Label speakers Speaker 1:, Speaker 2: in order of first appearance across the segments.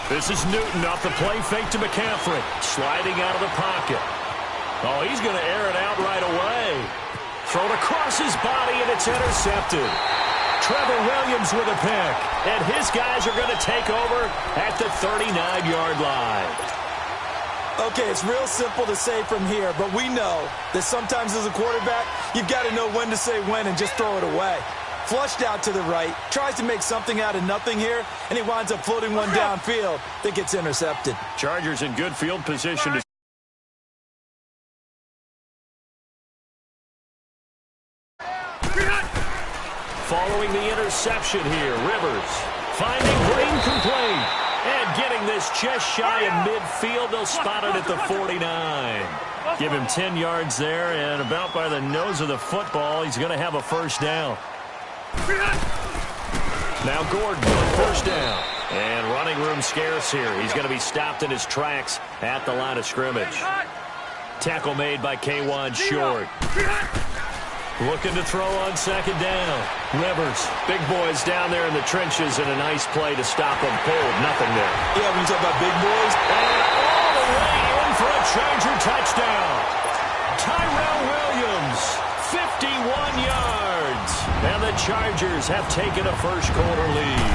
Speaker 1: This is Newton off the play fake to McCaffrey. Sliding out of the pocket. Oh, he's going to air it out right away. Thrown across his body, and it's intercepted. Trevor Williams with a pick. And his guys are going to take over at the 39-yard line.
Speaker 2: Okay, it's real simple to say from here, but we know that sometimes as a quarterback, you've got to know when to say when and just throw it away. Flushed out to the right, tries to make something out of nothing here, and he winds up floating one downfield that gets intercepted.
Speaker 1: Chargers in good field position to following the interception here, Rivers finding Green complete and getting this just shy of midfield. They'll spot it at the 49. Give him 10 yards there, and about by the nose of the football, he's going to have a first down. Now Gordon on first down. And running room scarce here. He's going to be stopped in his tracks at the line of scrimmage. Tackle made by K'Wan Short. Looking to throw on second down. Rivers, big boys down there in the trenches, and a nice play to stop them cold. Nothing there.
Speaker 2: Yeah, when you talk about big boys.
Speaker 1: And all the way in for a Charger touchdown. Tyrell Williams, 51 yards. And the Chargers have taken a first-quarter lead.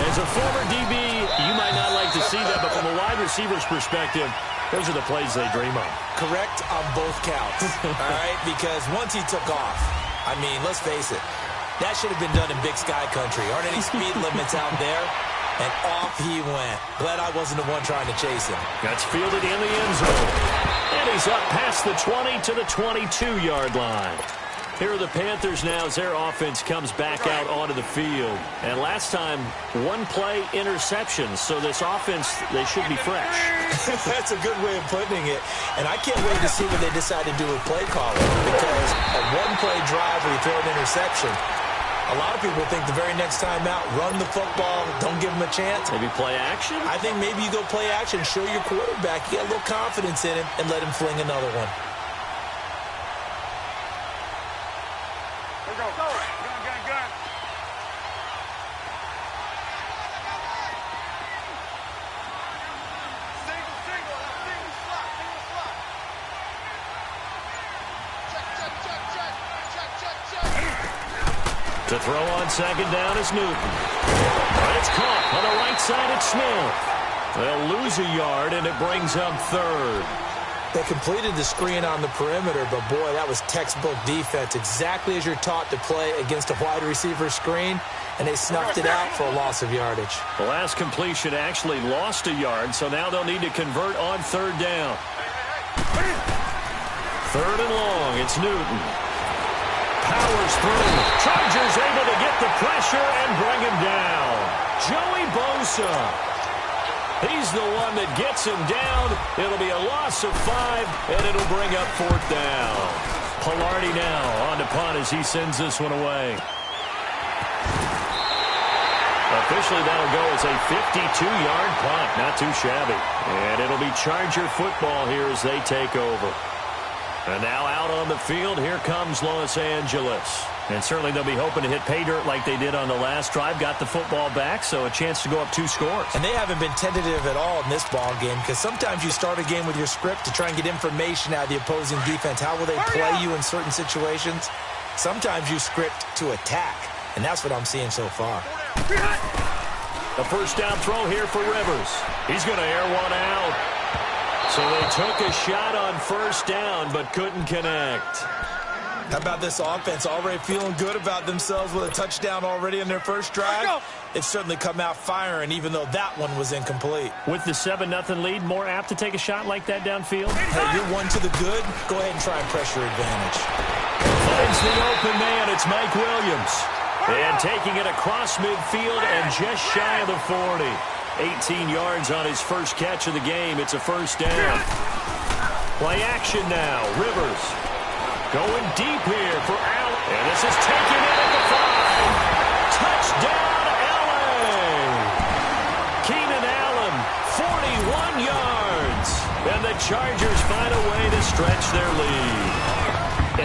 Speaker 1: As a former DB, you might not like to see that, but from a wide receiver's perspective, those are the plays they dream of.
Speaker 2: Correct on both counts, all right? Because once he took off, I mean, let's face it, that should have been done in Big Sky country. Aren't any speed limits out there? And off he went. Glad I wasn't the one trying to chase him.
Speaker 1: That's fielded in the end zone. And he's up past the 20 to the 22-yard line. Here are the Panthers now as their offense comes back out onto the field. And last time, one play interception. So this offense, they should be fresh.
Speaker 2: That's a good way of putting it. And I can't wait to see what they decide to do with play calling. Because a one-play drive where you throw an interception, a lot of people think the very next time out, run the football, don't give them a chance.
Speaker 1: Maybe play action?
Speaker 2: I think maybe you go play action, show your quarterback you got a little confidence in him, and let him fling another one.
Speaker 1: To throw on second down is Newton. It's caught on the right side. It's Smith. They'll lose a yard, and it brings up third.
Speaker 2: They completed the screen on the perimeter, but, boy, that was textbook defense. Exactly as you're taught to play against a wide receiver screen, and they snuffed it out for a loss of yardage.
Speaker 1: The last completion actually lost a yard, so now they'll need to convert on third down. Third and long. It's Newton. Powers through. Chargers able to get the pressure and bring him down. Joey Bosa. He's the one that gets him down. It'll be a loss of 5, and it'll bring up fourth down. Pilardi now on to punt as he sends this one away. Officially, that'll go as a 52-yard punt. Not too shabby. And it'll be Charger football here as they take over. And now out on the field, here comes Los Angeles. And certainly they'll be hoping to hit pay dirt like they did on the last drive. Got the football back, so a chance to go up 2 scores.
Speaker 2: And they haven't been tentative at all in this ball game, because sometimes you start a game with your script to try and get information out of the opposing defense. How will they play you in certain situations? Sometimes you script to attack, and that's what I'm seeing so far.
Speaker 1: A first down throw here for Rivers. He's going to air one out. So they took a shot on first down, but couldn't connect.
Speaker 2: How about this offense already feeling good about themselves with a touchdown already in their first drive? It's certainly come out firing, even though that one was incomplete.
Speaker 1: With the 7-0 lead, more apt to take a shot like that downfield?
Speaker 2: Hey, you're one to the good. Go ahead and try and pressure advantage.
Speaker 1: Finds the open man. It's Mike Williams. And taking it across midfield and just shy of the 40. 18 yards on his first catch of the game. It's a first down. Play action now. Rivers going deep here for Allen. And this is taken in at the 5. Touchdown, LA. Keenan Allen, 41 yards. And the Chargers find a way to stretch their lead.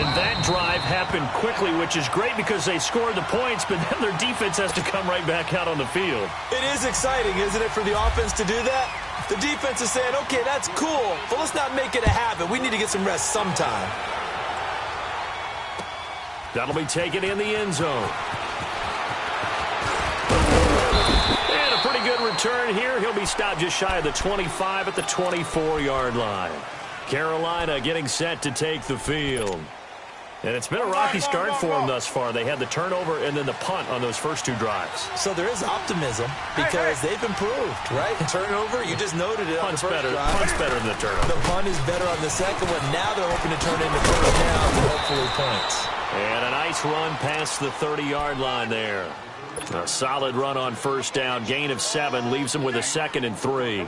Speaker 1: And that drive happened quickly, which is great because they scored the points, but then their defense has to come right back out on the field.
Speaker 2: It is exciting, isn't it, for the offense to do that? The defense is saying, okay, that's cool, but let's not make it a habit. We need to get some rest sometime.
Speaker 1: That'll be taken in the end zone. And a pretty good return here. He'll be stopped just shy of the 25 at the 24-yard line. Carolina getting set to take the field. And it's been a rocky start for them thus far. They had the turnover and then the punt on those first two drives.
Speaker 2: So there is optimism because they've improved, right? Turnover, you just noted it on the first drive.
Speaker 1: Punt's better than the turnover.
Speaker 2: The punt is better on the second one. Now they're hoping to turn it into first downs and hopefully points.
Speaker 1: And a nice run past the 30-yard line there. A solid run on first down. Gain of 7 leaves them with a 2nd and 3.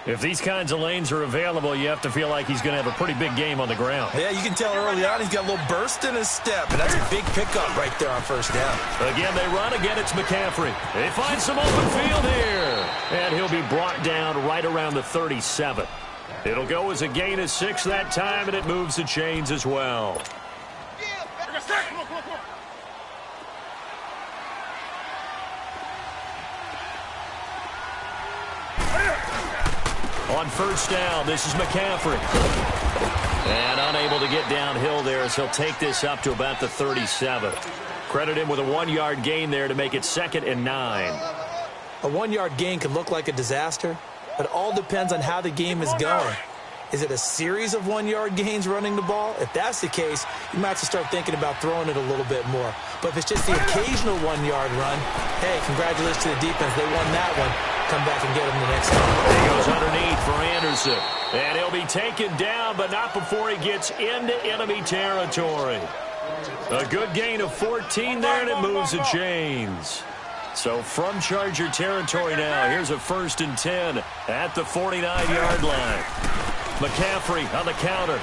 Speaker 1: If these kinds of lanes are available, you have to feel like he's going to have a pretty big game on the ground.
Speaker 2: Yeah, you can tell early on he's got a little burst in his step, and that's a big pickup right there on first down.
Speaker 1: Again, they run. Again, it's McCaffrey. They find some open field here. And he'll be brought down right around the 37. It'll go as a gain of 6 that time, and it moves the chains as well. On first down, this is McCaffrey. And unable to get downhill there as he'll take this up to about the 37. Credit him with a 1-yard gain there to make it 2nd and 9.
Speaker 2: A 1-yard gain can look like a disaster, but it all depends on how the game is going. Is it a series of 1-yard gains running the ball? If that's the case, you might have to start thinking about throwing it a little bit more. But if it's just the occasional 1-yard run, hey, congratulations to the defense. They won that one. Come back and get him the next time.
Speaker 1: He goes underneath for Anderson. And he'll be taken down, but not before he gets into enemy territory. A good gain of 14 there, and it moves the chains. So from Charger territory now, here's a 1st and 10 at the 49-yard line. McCaffrey on the counter.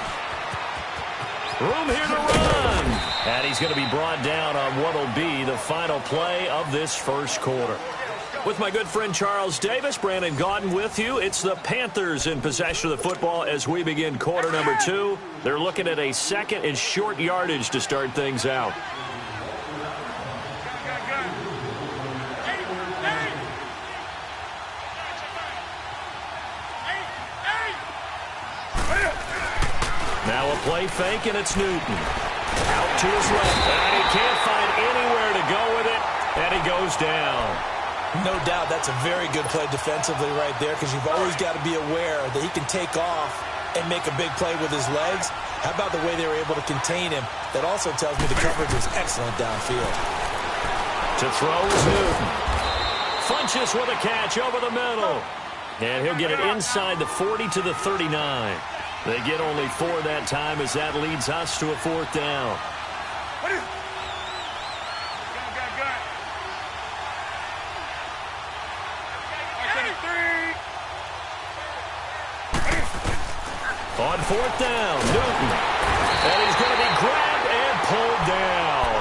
Speaker 1: Room here to run. And he's going to be brought down on what will be the final play of this first quarter. With my good friend Charles Davis, Brandon Gaudin with you. It's the Panthers in possession of the football as we begin quarter number 2. They're looking at a 2nd and short yardage to start things out. Now a play fake, and it's Newton. Out to his left, and he can't find anywhere to go with it, and he goes down.
Speaker 2: No doubt that's a very good play defensively right there because you've always got to be aware that he can take off and make a big play with his legs. How about the way they were able to contain him? That also tells me the coverage was excellent downfield.
Speaker 1: To throw is Newton. Funches with a catch over the middle. And he'll get it inside the 40 to the 39. They get only 4 that time as that leads us to a 4th down. On 4th down, Newton. And he's going to be grabbed and pulled down.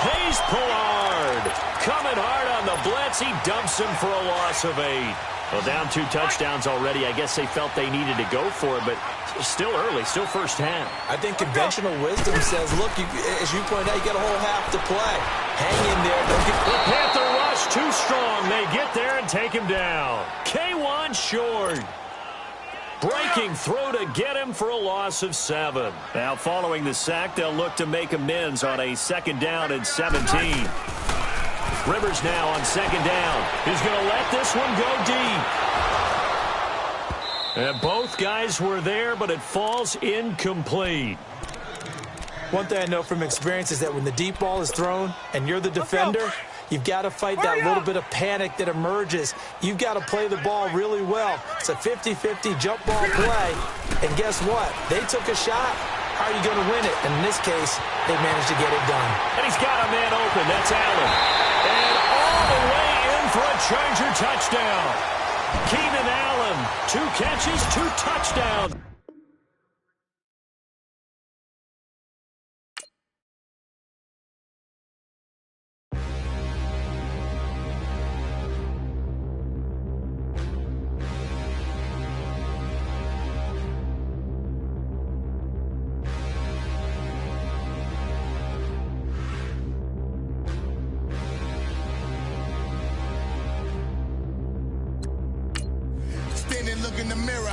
Speaker 1: Hayes Pullard coming hard on the blitz. He dumps him for a loss of 8. Well, down 2 touchdowns already. I guess they felt they needed to go for it, but still early, still first half.
Speaker 2: I think conventional wisdom says, look, as you point out, you got a whole half to play. Hang in there. Don't get...
Speaker 1: The Panther rush too strong. They get there and take him down. K1 short. Breaking through to get him for a loss of 7. Now, following the sack, they'll look to make amends on a 2nd down and 17. Rivers now on 2nd down. He's going to let this one go deep. And both guys were there, but it falls incomplete.
Speaker 2: One thing I know from experience is that when the deep ball is thrown and you're the defender, you've got to fight that little bit of panic that emerges. You've got to play the ball really well. It's a 50-50 jump ball play. And guess what? They took a shot. How are you going to win it? And in this case, they managed to get it done.
Speaker 1: And he's got a man open. That's Allen. And all the way in for a Charger touchdown. Keenan Allen, 2 catches, 2 touchdowns.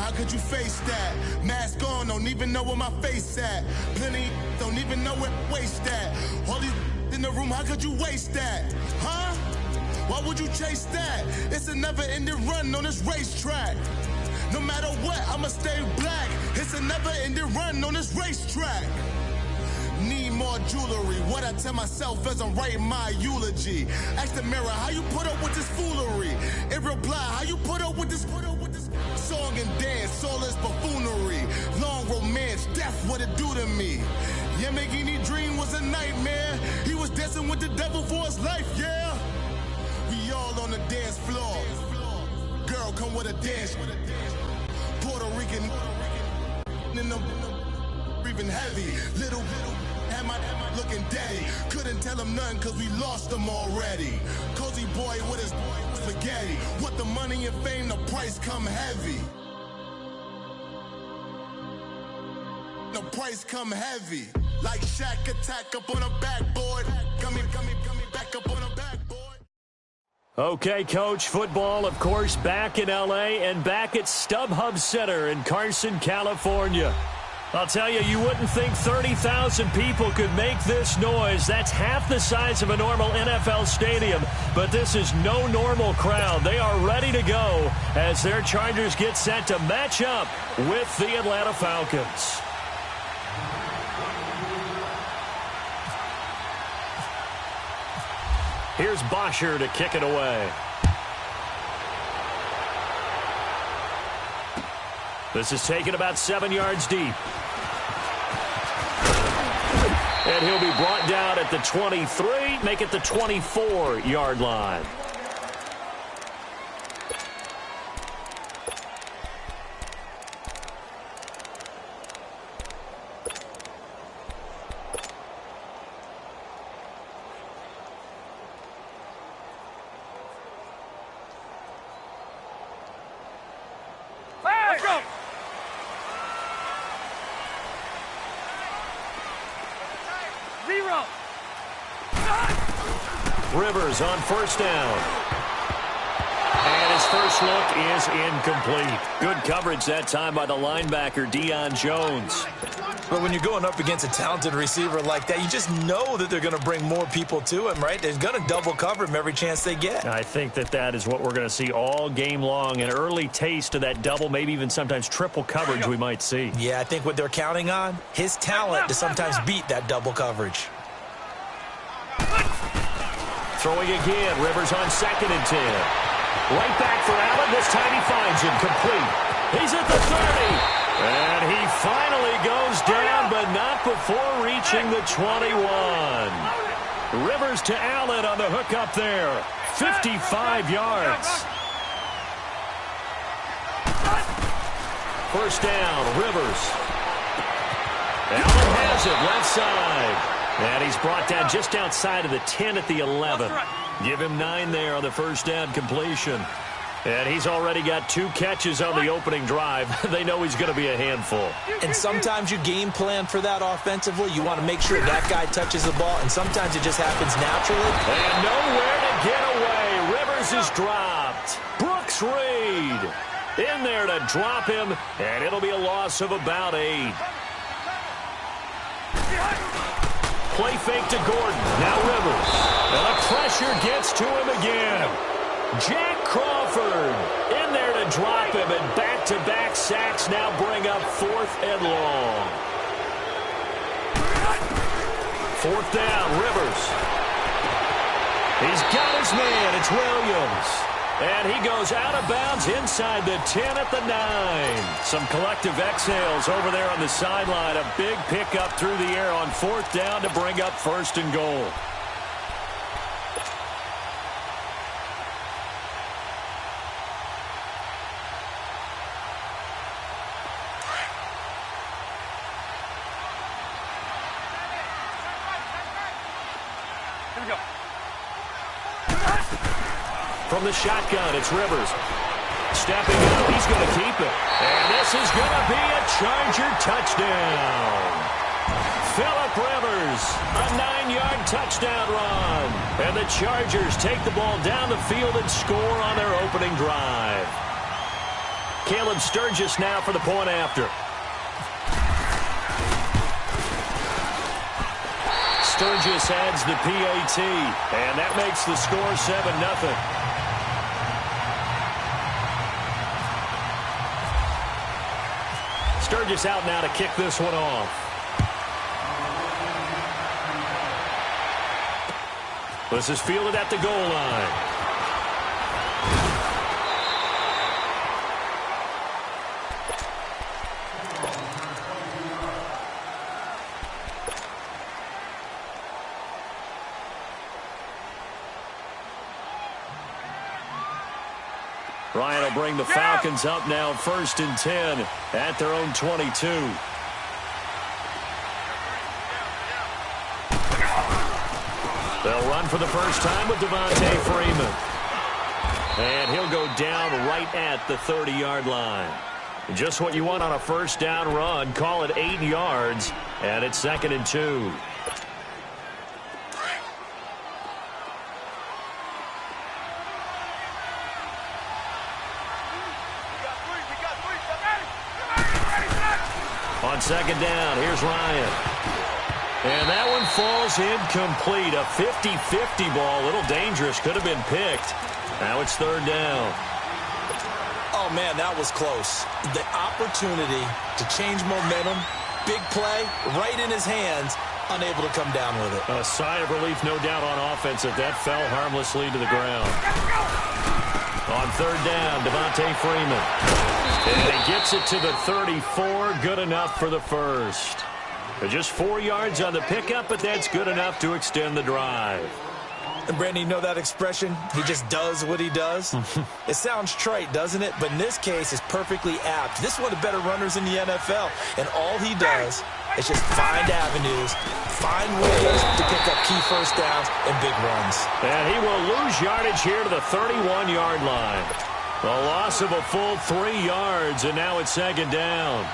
Speaker 3: how could you face that? Mask on, don't even know where my face at. Plenty don't even know where waste at. All these in the room, how could you waste that? Huh? Why would you chase that? It's a never-ending run on this racetrack. No matter what, I'ma stay black. It's a never-ending run on this racetrack. Need more jewelry. What I tell myself as I'm writing my eulogy. Ask the mirror, how you put up with this foolery? In reply, how you put up with this song and dance, all this buffoonery. Long romance, death, what it do to me? Yeah, making me dream was a nightmare. He was dancing with the devil for his life, yeah. We all on the dance floor. Girl, come with a dance. Puerto Rican in the breathing heavy. Little am I looking daddy. Couldn't tell him nothing cause we lost him already. Cozy boy with his spaghetti. What the money and fame, the price come heavy. The price come heavy. Like Shaq attack up on a backboard. Coming back up on a backboard.
Speaker 1: Okay, Coach, football, of course, back in L.A. and back at StubHub Center in Carson, California. I'll tell you, you wouldn't think 30,000 people could make this noise. That's half the size of a normal NFL stadium, but this is no normal crowd. They are ready to go as their Chargers get set to match up with the Atlanta Falcons. Here's Bosher to kick it away. This is taken about 7 yards deep. And he'll be brought down at the 23, make it the 24-yard line. Rivers on first down. And his first look is incomplete. Good coverage that time by the linebacker, Deion Jones.
Speaker 2: But when you're going up against a talented receiver like that, you just know that they're going to bring more people to him, right? They're going to double cover him every chance they get.
Speaker 1: I think that is what we're going to see all game long. An early taste of that double, maybe even sometimes triple coverage we might see.
Speaker 2: Yeah, I think what they're counting on, his talent to sometimes beat that double coverage.
Speaker 1: Throwing again, Rivers on 2nd and 10. Right back for Allen. This time he finds him complete. He's at the 30. And he finally goes down, but not before reaching the 21. Rivers to Allen on the hook up there. 55 yards. First down, Rivers. Allen has it, left side. And he's brought down just outside of the 10 at the 11. Give him 9 there on the first down completion. And he's already got 2 catches on the opening drive. They know he's going to be a handful.
Speaker 2: And sometimes you game plan for that offensively. You want to make sure that guy touches the ball, and sometimes it just happens naturally.
Speaker 1: And nowhere to get away. Rivers is dropped. Brooks Reed in there to drop him, and it'll be a loss of about 8. Play fake to Gordon. Now Rivers. And the pressure gets to him again. Jack Crawford in there to drop him, and back-to-back sacks now bring up 4th and long. 4th down, Rivers. He's got his man. It's Williams. And he goes out of bounds inside the 10 at the 9. Some collective exhales over there on the sideline. A big pickup through the air on 4th down to bring up 1st and goal.
Speaker 4: Here we go.
Speaker 1: From the shotgun, it's Rivers. Stepping up, he's going to keep it. And this is going to be a Charger touchdown. Phillip Rivers, a 9-yard touchdown run. And the Chargers take the ball down the field and score on their opening drive. Caleb Sturgis now for the point after. Sturgis adds the PAT, and that makes the score 7-0. Sturgis out now to kick this one off. This is fielded at the goal line. Ryan will bring the Falcons up now 1st and 10 at their own 22. They'll run for the first time with Devontae Freeman. And he'll go down right at the 30-yard line. Just what you want on a first down run. Call it 8 yards, and it's 2nd and 2. On 2nd down, here's Ryan. And that one falls incomplete. A 50-50 ball. A little dangerous. Could have been picked. Now it's 3rd down.
Speaker 2: Oh, man, that was close. The opportunity to change momentum, big play, right in his hands, unable to come down with it.
Speaker 1: A sigh of relief, no doubt, on offense if that fell harmlessly to the ground. On 3rd down, Devontae Freeman. And he gets it to the 34. Good enough for the first. Just 4 yards on the pickup, but that's good enough to extend the drive.
Speaker 2: And, Brandon, you know that expression? He just does what he does? It sounds trite, doesn't it? But in this case, it's perfectly apt. This is one of the better runners in the NFL. And all he does is just find avenues, find ways to pick up key first downs and big runs.
Speaker 1: And he will lose yardage here to the 31-yard line. A loss of a full 3 yards, and now it's 2nd down.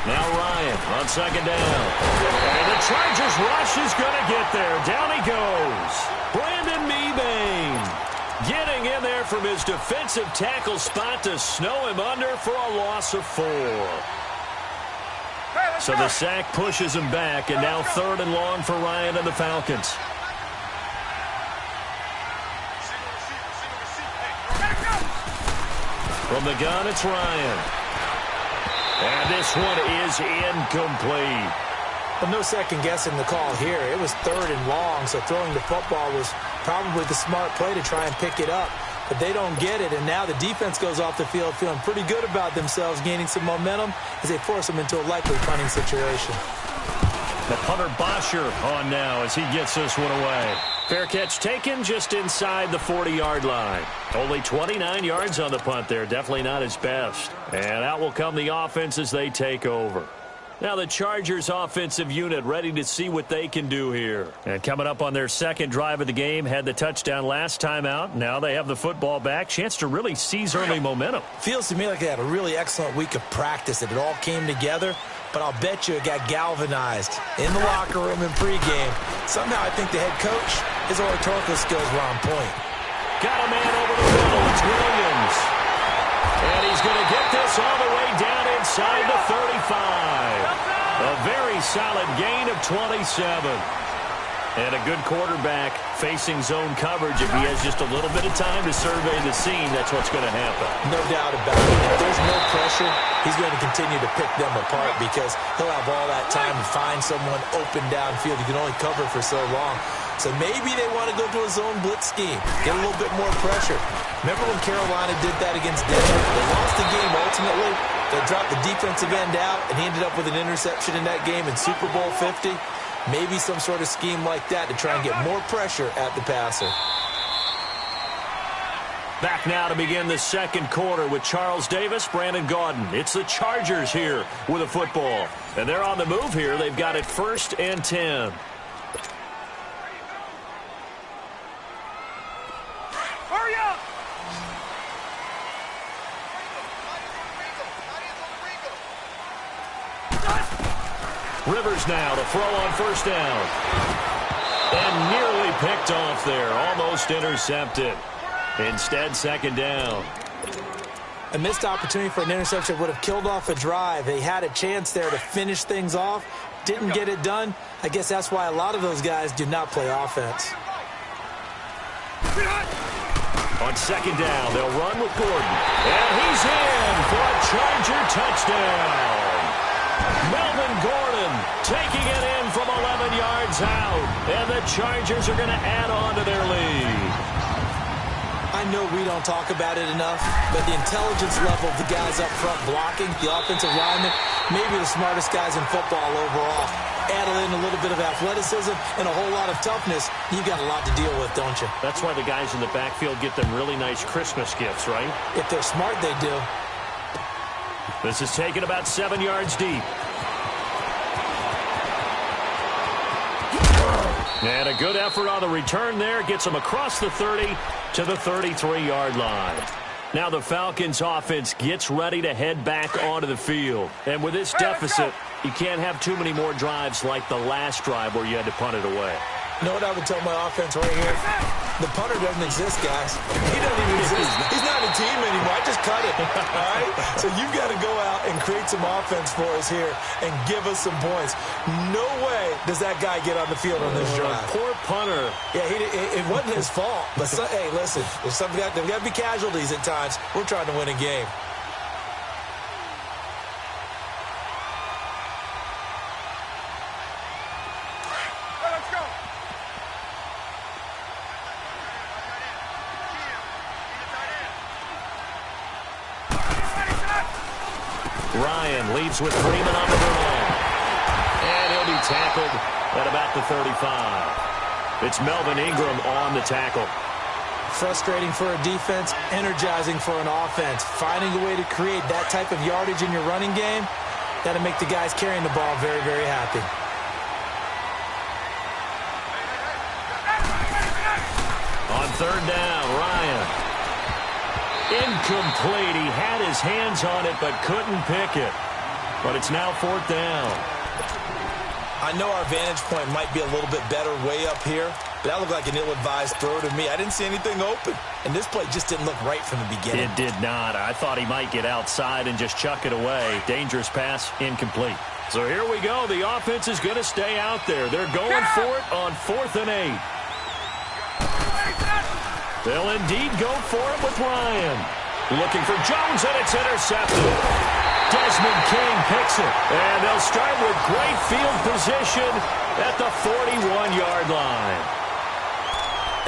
Speaker 1: Now Ryan on 2nd down. And the Chargers rush is going to get there. Down he goes. Brandon Mebane getting in there from his defensive tackle spot to snow him under for a loss of 4. So the sack pushes him back, and now 3rd and long for Ryan and the Falcons. From the gun, it's Ryan. And this one is incomplete.
Speaker 2: But no second guessing the call here. It was 3rd and long, so throwing the football was probably the smart play to try and pick it up. But they don't get it, and now the defense goes off the field feeling pretty good about themselves, gaining some momentum as they force them into a likely punting situation.
Speaker 1: The punter Bosher on now as he gets this one away. Fair catch taken just inside the 40-yard line. Only 29 yards on the punt there. Definitely not his best. And out will come the offense as they take over. Now the Chargers offensive unit ready to see what they can do here. And coming up on their 2nd drive of the game, had the touchdown last time out. Now they have the football back. Chance to really seize early momentum.
Speaker 2: Feels to me like they had a really excellent week of practice, that it all came together. But I'll bet you it got galvanized in the locker room in pregame. Somehow I think the head coach, his oratorical skills were on point.
Speaker 1: Got a man over the middle. It's Williams. And he's going to get this all the way down inside the 35. A very solid gain of 27. And a good quarterback facing zone coverage. If he has just a little bit of time to survey the scene, that's what's going to happen.
Speaker 2: No doubt about it. If there's no pressure, he's going to continue to pick them apart because he'll have all that time to find someone open downfield. You can only cover for so long. So maybe they want to go to a zone blitz scheme, get a little bit more pressure. Remember when Carolina did that against Denver? They lost the game ultimately. They dropped the defensive end out, and he ended up with an interception in that game in Super Bowl 50. Maybe some sort of scheme like that to try and get more pressure at the passer.
Speaker 1: Back now to begin the second quarter with Charles Davis, Brandon Gaudin. It's the Chargers here with a football. And they're on the move here. They've got it 1st and 10.
Speaker 4: Hurry up!
Speaker 1: Rivers now to throw on 1st down. And nearly picked off there. Almost intercepted. Instead, 2nd down.
Speaker 2: A missed opportunity for an interception would have killed off a drive. They had a chance there to finish things off. Didn't get it done. I guess that's why a lot of those guys do not play offense.
Speaker 1: On 2nd down, they'll run with Gordon. And he's in for a Charger touchdown. Melvin Gordon taking it in from 11 yards out. And the Chargers are going to add on to their lead.
Speaker 2: I know we don't talk about it enough, but the intelligence level of the guys up front blocking, the offensive linemen, maybe the smartest guys in football overall. Add in a little bit of athleticism and a whole lot of toughness, you've got a lot to deal with, don't you?
Speaker 1: That's why the guys in the backfield get them really nice Christmas gifts, right?
Speaker 2: If they're smart, they do.
Speaker 1: This is taken about 7 yards deep. And a good effort on the return there. Gets them across the 30 to the 33-yard line. Now the Falcons offense gets ready to head back onto the field. And with this deficit, you can't have too many more drives like the last drive where you had to punt it away.
Speaker 2: You know what I would tell my offense right here? The punter doesn't exist, guys. He doesn't even exist. He's not a team anymore. I just cut it, all right? So you've got to go out and create some offense for us here and give us some points. No way does that guy get on the field on this drive.
Speaker 1: Poor punter.
Speaker 2: Yeah, it wasn't his fault. But, hey, listen, there's got to be casualties at times. We're trying to win a game.
Speaker 1: Ryan leads with Freeman on the run. And he'll be tackled at about the 35. It's Melvin Ingram on the tackle.
Speaker 2: Frustrating for a defense, energizing for an offense. Finding a way to create that type of yardage in your running game, that'll make the guys carrying the ball very, very happy.
Speaker 1: On 3rd down, Ryan. Incomplete. He had his hands on it but couldn't pick it. But it's now 4th down.
Speaker 2: I know our vantage point might be a little bit better way up here, but that looked like an ill-advised throw to me. I didn't see anything open, and this play just didn't look right from the beginning.
Speaker 1: It did not. I thought he might get outside and just chuck it away. Dangerous pass, incomplete. So here we go. The offense is going to stay out there. They're going for it on 4th and 8. They'll indeed go for it with Ryan. Looking for Jones, and it's intercepted. Desmond King picks it. And they'll start with great field position at the 41-yard line.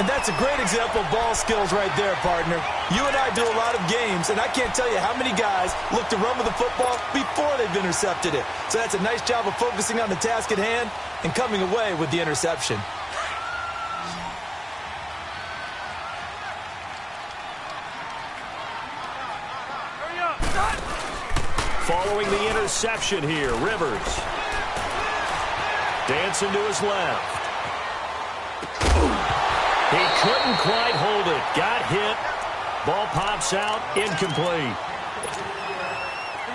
Speaker 2: And that's a great example of ball skills right there, partner. You and I do a lot of games, and I can't tell you how many guys look to run with the football before they've intercepted it. So that's a nice job of focusing on the task at hand and coming away with the interception.
Speaker 1: Following the interception here, Rivers. Dancing to his left. He couldn't quite hold it. Got hit. Ball pops out. Incomplete.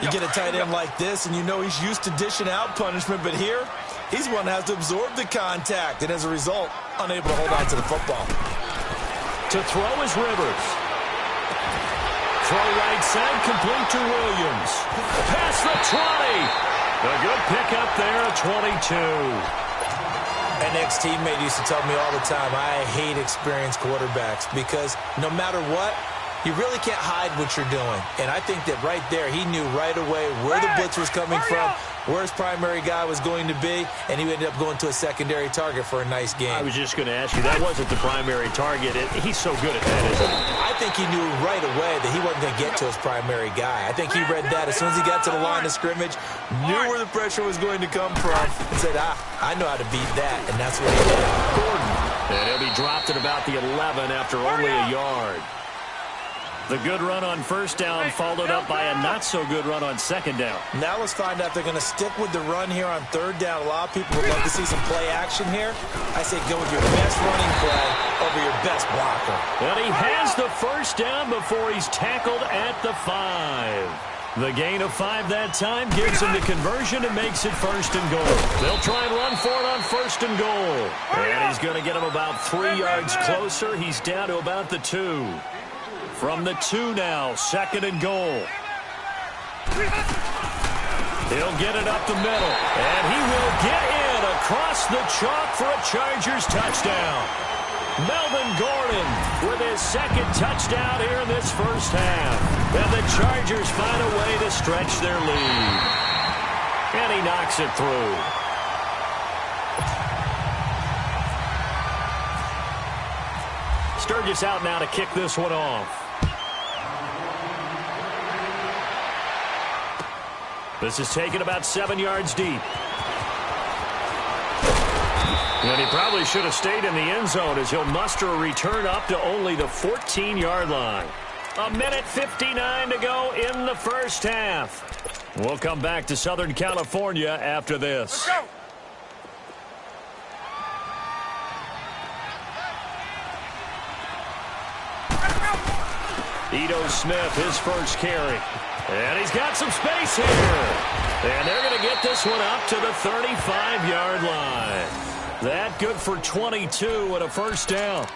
Speaker 2: You get a tight end like this, and you know he's used to dishing out punishment, but here, he's one that has to absorb the contact, and as a result, unable to hold on to the football.
Speaker 1: To throw is Rivers. Throw right side, complete to Williams. Past the 20. A good pickup there at 22.
Speaker 2: An ex-teammate used to tell me all the time, I hate experienced quarterbacks because no matter what, you really can't hide what you're doing. And I think that right there, he knew right away where the blitz was coming from, where his primary guy was going to be, and he ended up going to a secondary target for a nice game.
Speaker 1: I was just going to ask you, that wasn't the primary target. He's so good at that, isn't he?
Speaker 2: I think he knew right away that he wasn't going to get to his primary guy. I think he read that as soon as he got to the line of scrimmage, knew where the pressure was going to come from, and said, I know how to beat that, and that's what he did.
Speaker 1: Gordon. And he'll be dropped at about the 11 after only a yard. The good run on first down followed up by a not-so-good run on second down.
Speaker 2: Now let's find out if they're going to stick with the run here on third down. A lot of people would love to see some play action here. I say go with your best running play over your best blocker.
Speaker 1: And he has the first down before he's tackled at the 5. The gain of 5 that time gives him the conversion and makes it first and goal. They'll try and run for it on first and goal. And he's going to get him about 3 yards closer. He's down to about the 2. From the 2 now, second and goal. He'll get it up the middle, and he will get in across the chalk for a Chargers touchdown. Melvin Gordon with his second touchdown here in this first half. And the Chargers find a way to stretch their lead. And he knocks it through. Sturgis out now to kick this one off. This is taken about 7 yards deep. And he probably should have stayed in the end zone as he'll muster a return up to only the 14-yard line. 1:59 to go in the first half. We'll come back to Southern California after this.
Speaker 4: Let's go.
Speaker 1: Ito Smith, his first carry. And he's got some space here. And they're going to get this one up to the 35-yard line. That good for 22 and a first down.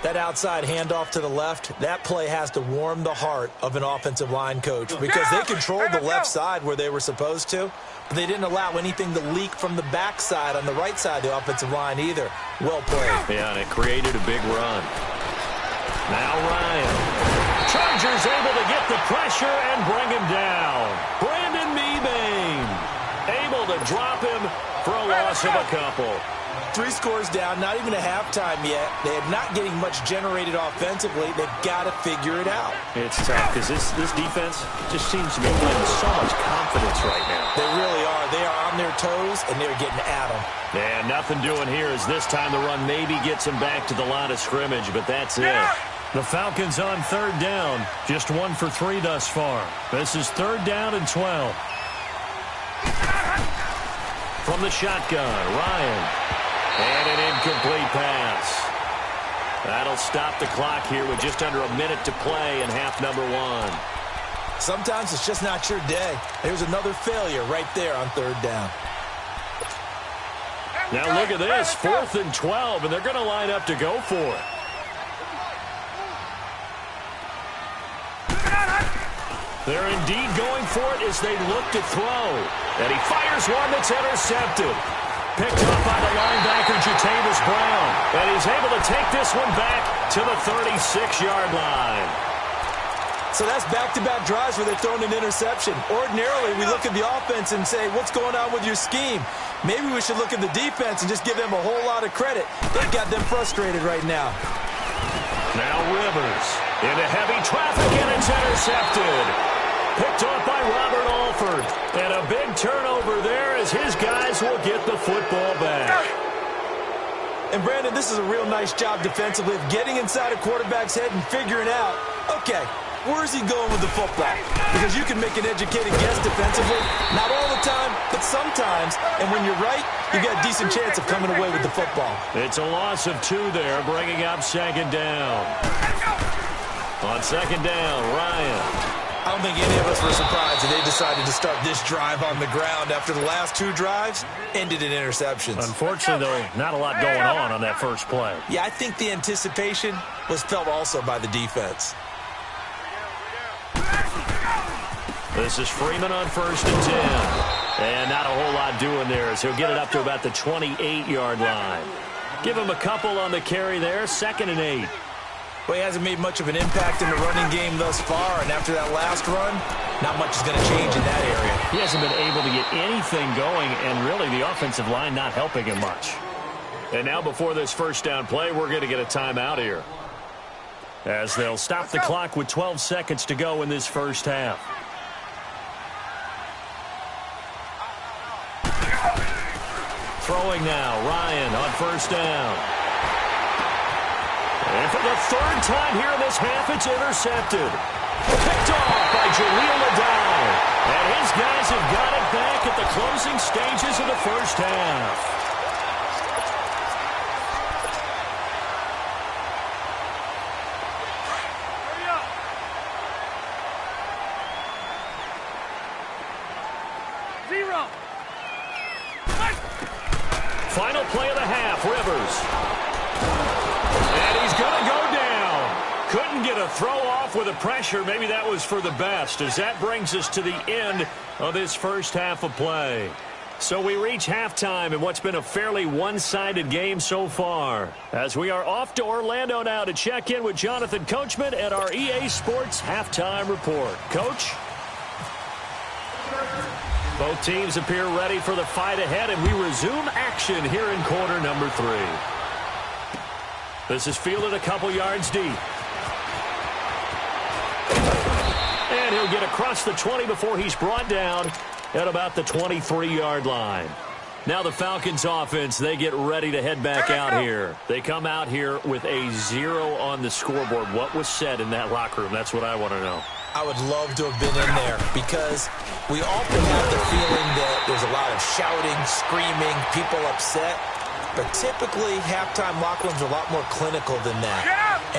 Speaker 2: That outside handoff to the left, that play has to warm the heart of an offensive line coach because they controlled the left side where they were supposed to, but they didn't allow anything to leak from the backside on the right side of the offensive line either. Well played.
Speaker 1: Yeah, and it created a big run. Now Ryan. Chargers able to get the pressure and bring him down. Brandon Mebane able to drop him for a loss of a couple.
Speaker 2: 3 scores down, not even a halftime yet. They are not getting much generated offensively. They've got to figure it out.
Speaker 1: It's tough because this defense just seems to be playing so much confidence right now.
Speaker 2: They really are. They are on their toes, and they're getting at them.
Speaker 1: And nothing doing here as this time the run maybe gets him back to the line of scrimmage, but that's it. The Falcons on third down, just 1 for 3 thus far. This is third down and 12. From the shotgun, Ryan. And an incomplete pass. That'll stop the clock here with just under a minute to play in half number 1.
Speaker 2: Sometimes it's just not your day. There's another failure right there on third down.
Speaker 1: Now look at this, 4th and 12, and they're going to line up to go for it. They're indeed going for it as they look to throw. And he fires one that's intercepted. Picked up by the linebacker, Jatavis Brown. And he's able to take this one back to the 36-yard line.
Speaker 2: So that's back-to-back drives where they're throwing an interception. Ordinarily, we look at the offense and say, what's going on with your scheme? Maybe we should look at the defense and just give them a whole lot of credit. They've got them frustrated right now.
Speaker 1: Now Rivers into heavy traffic, and it's intercepted. Picked off by Robert Alford. And a big turnover there as his guys will get the football back.
Speaker 2: And, Brandon, this is a real nice job defensively of getting inside a quarterback's head and figuring out, okay, where's he going with the football? Because you can make an educated guess defensively. Not all the time, but sometimes. And when you're right, you've got a decent chance of coming away with the football.
Speaker 1: It's a loss of 2 there, bringing up second down. On second down, Ryan.
Speaker 2: I don't think any of us were surprised that they decided to start this drive on the ground after the last 2 drives ended in interceptions.
Speaker 1: Unfortunately, though, not a lot going on that first play.
Speaker 2: Yeah, I think the anticipation was felt also by the defense.
Speaker 1: This is Freeman on 1st and 10. And not a whole lot doing there as he'll get it up to about the 28-yard line. Give him a couple on the carry there, 2nd and 8.
Speaker 2: Well, he hasn't made much of an impact in the running game thus far, and after that last run, not much is going to change in that area.
Speaker 1: He hasn't been able to get anything going, and really the offensive line not helping him much. And now before this first down play, we're going to get a timeout here, as they'll stop the clock with 12 seconds to go in this first half. Throwing now, Ryan on 1st down. And for the 3rd time here in this half, it's intercepted. Picked off by Jaleel Adai. And his guys have got it back at the closing stages of the first half. Final play of the half, Rivers. And he's going to go down. Couldn't get a throw off with the pressure. Maybe that was for the best, as that brings us to the end of this first half of play. So we reach halftime in what's been a fairly one-sided game so far, as we are off to Orlando now to check in with Jonathan Coachman at our EA Sports Halftime Report. Coach? Both teams appear ready for the fight ahead, and we resume action here in quarter number 3. This is fielded a couple yards deep. And he'll get across the 20 before he's brought down at about the 23-yard line. Now the Falcons offense, they get ready to head back out here. They come out here with a 0 on the scoreboard. What was said in that locker room? That's what I want to know.
Speaker 2: I would love to have been in there, because we often have the feeling that there's a lot of shouting, screaming, people upset. But typically, halftime locker rooms are a lot more clinical than that.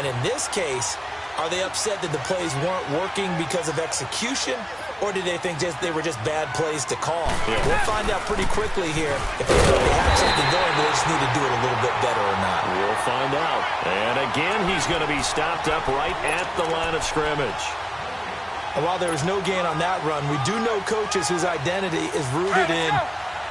Speaker 2: And in this case, are they upset that the plays weren't working because of execution, or did they think they were just bad plays to call?
Speaker 1: Yeah.
Speaker 2: We'll find out pretty quickly here if they really have something going, but they just need to do it a little bit better or not.
Speaker 1: We'll find out. And again, he's going to be stopped up right at the line of scrimmage.
Speaker 2: And while there was no gain on that run, we do know coaches whose identity is rooted in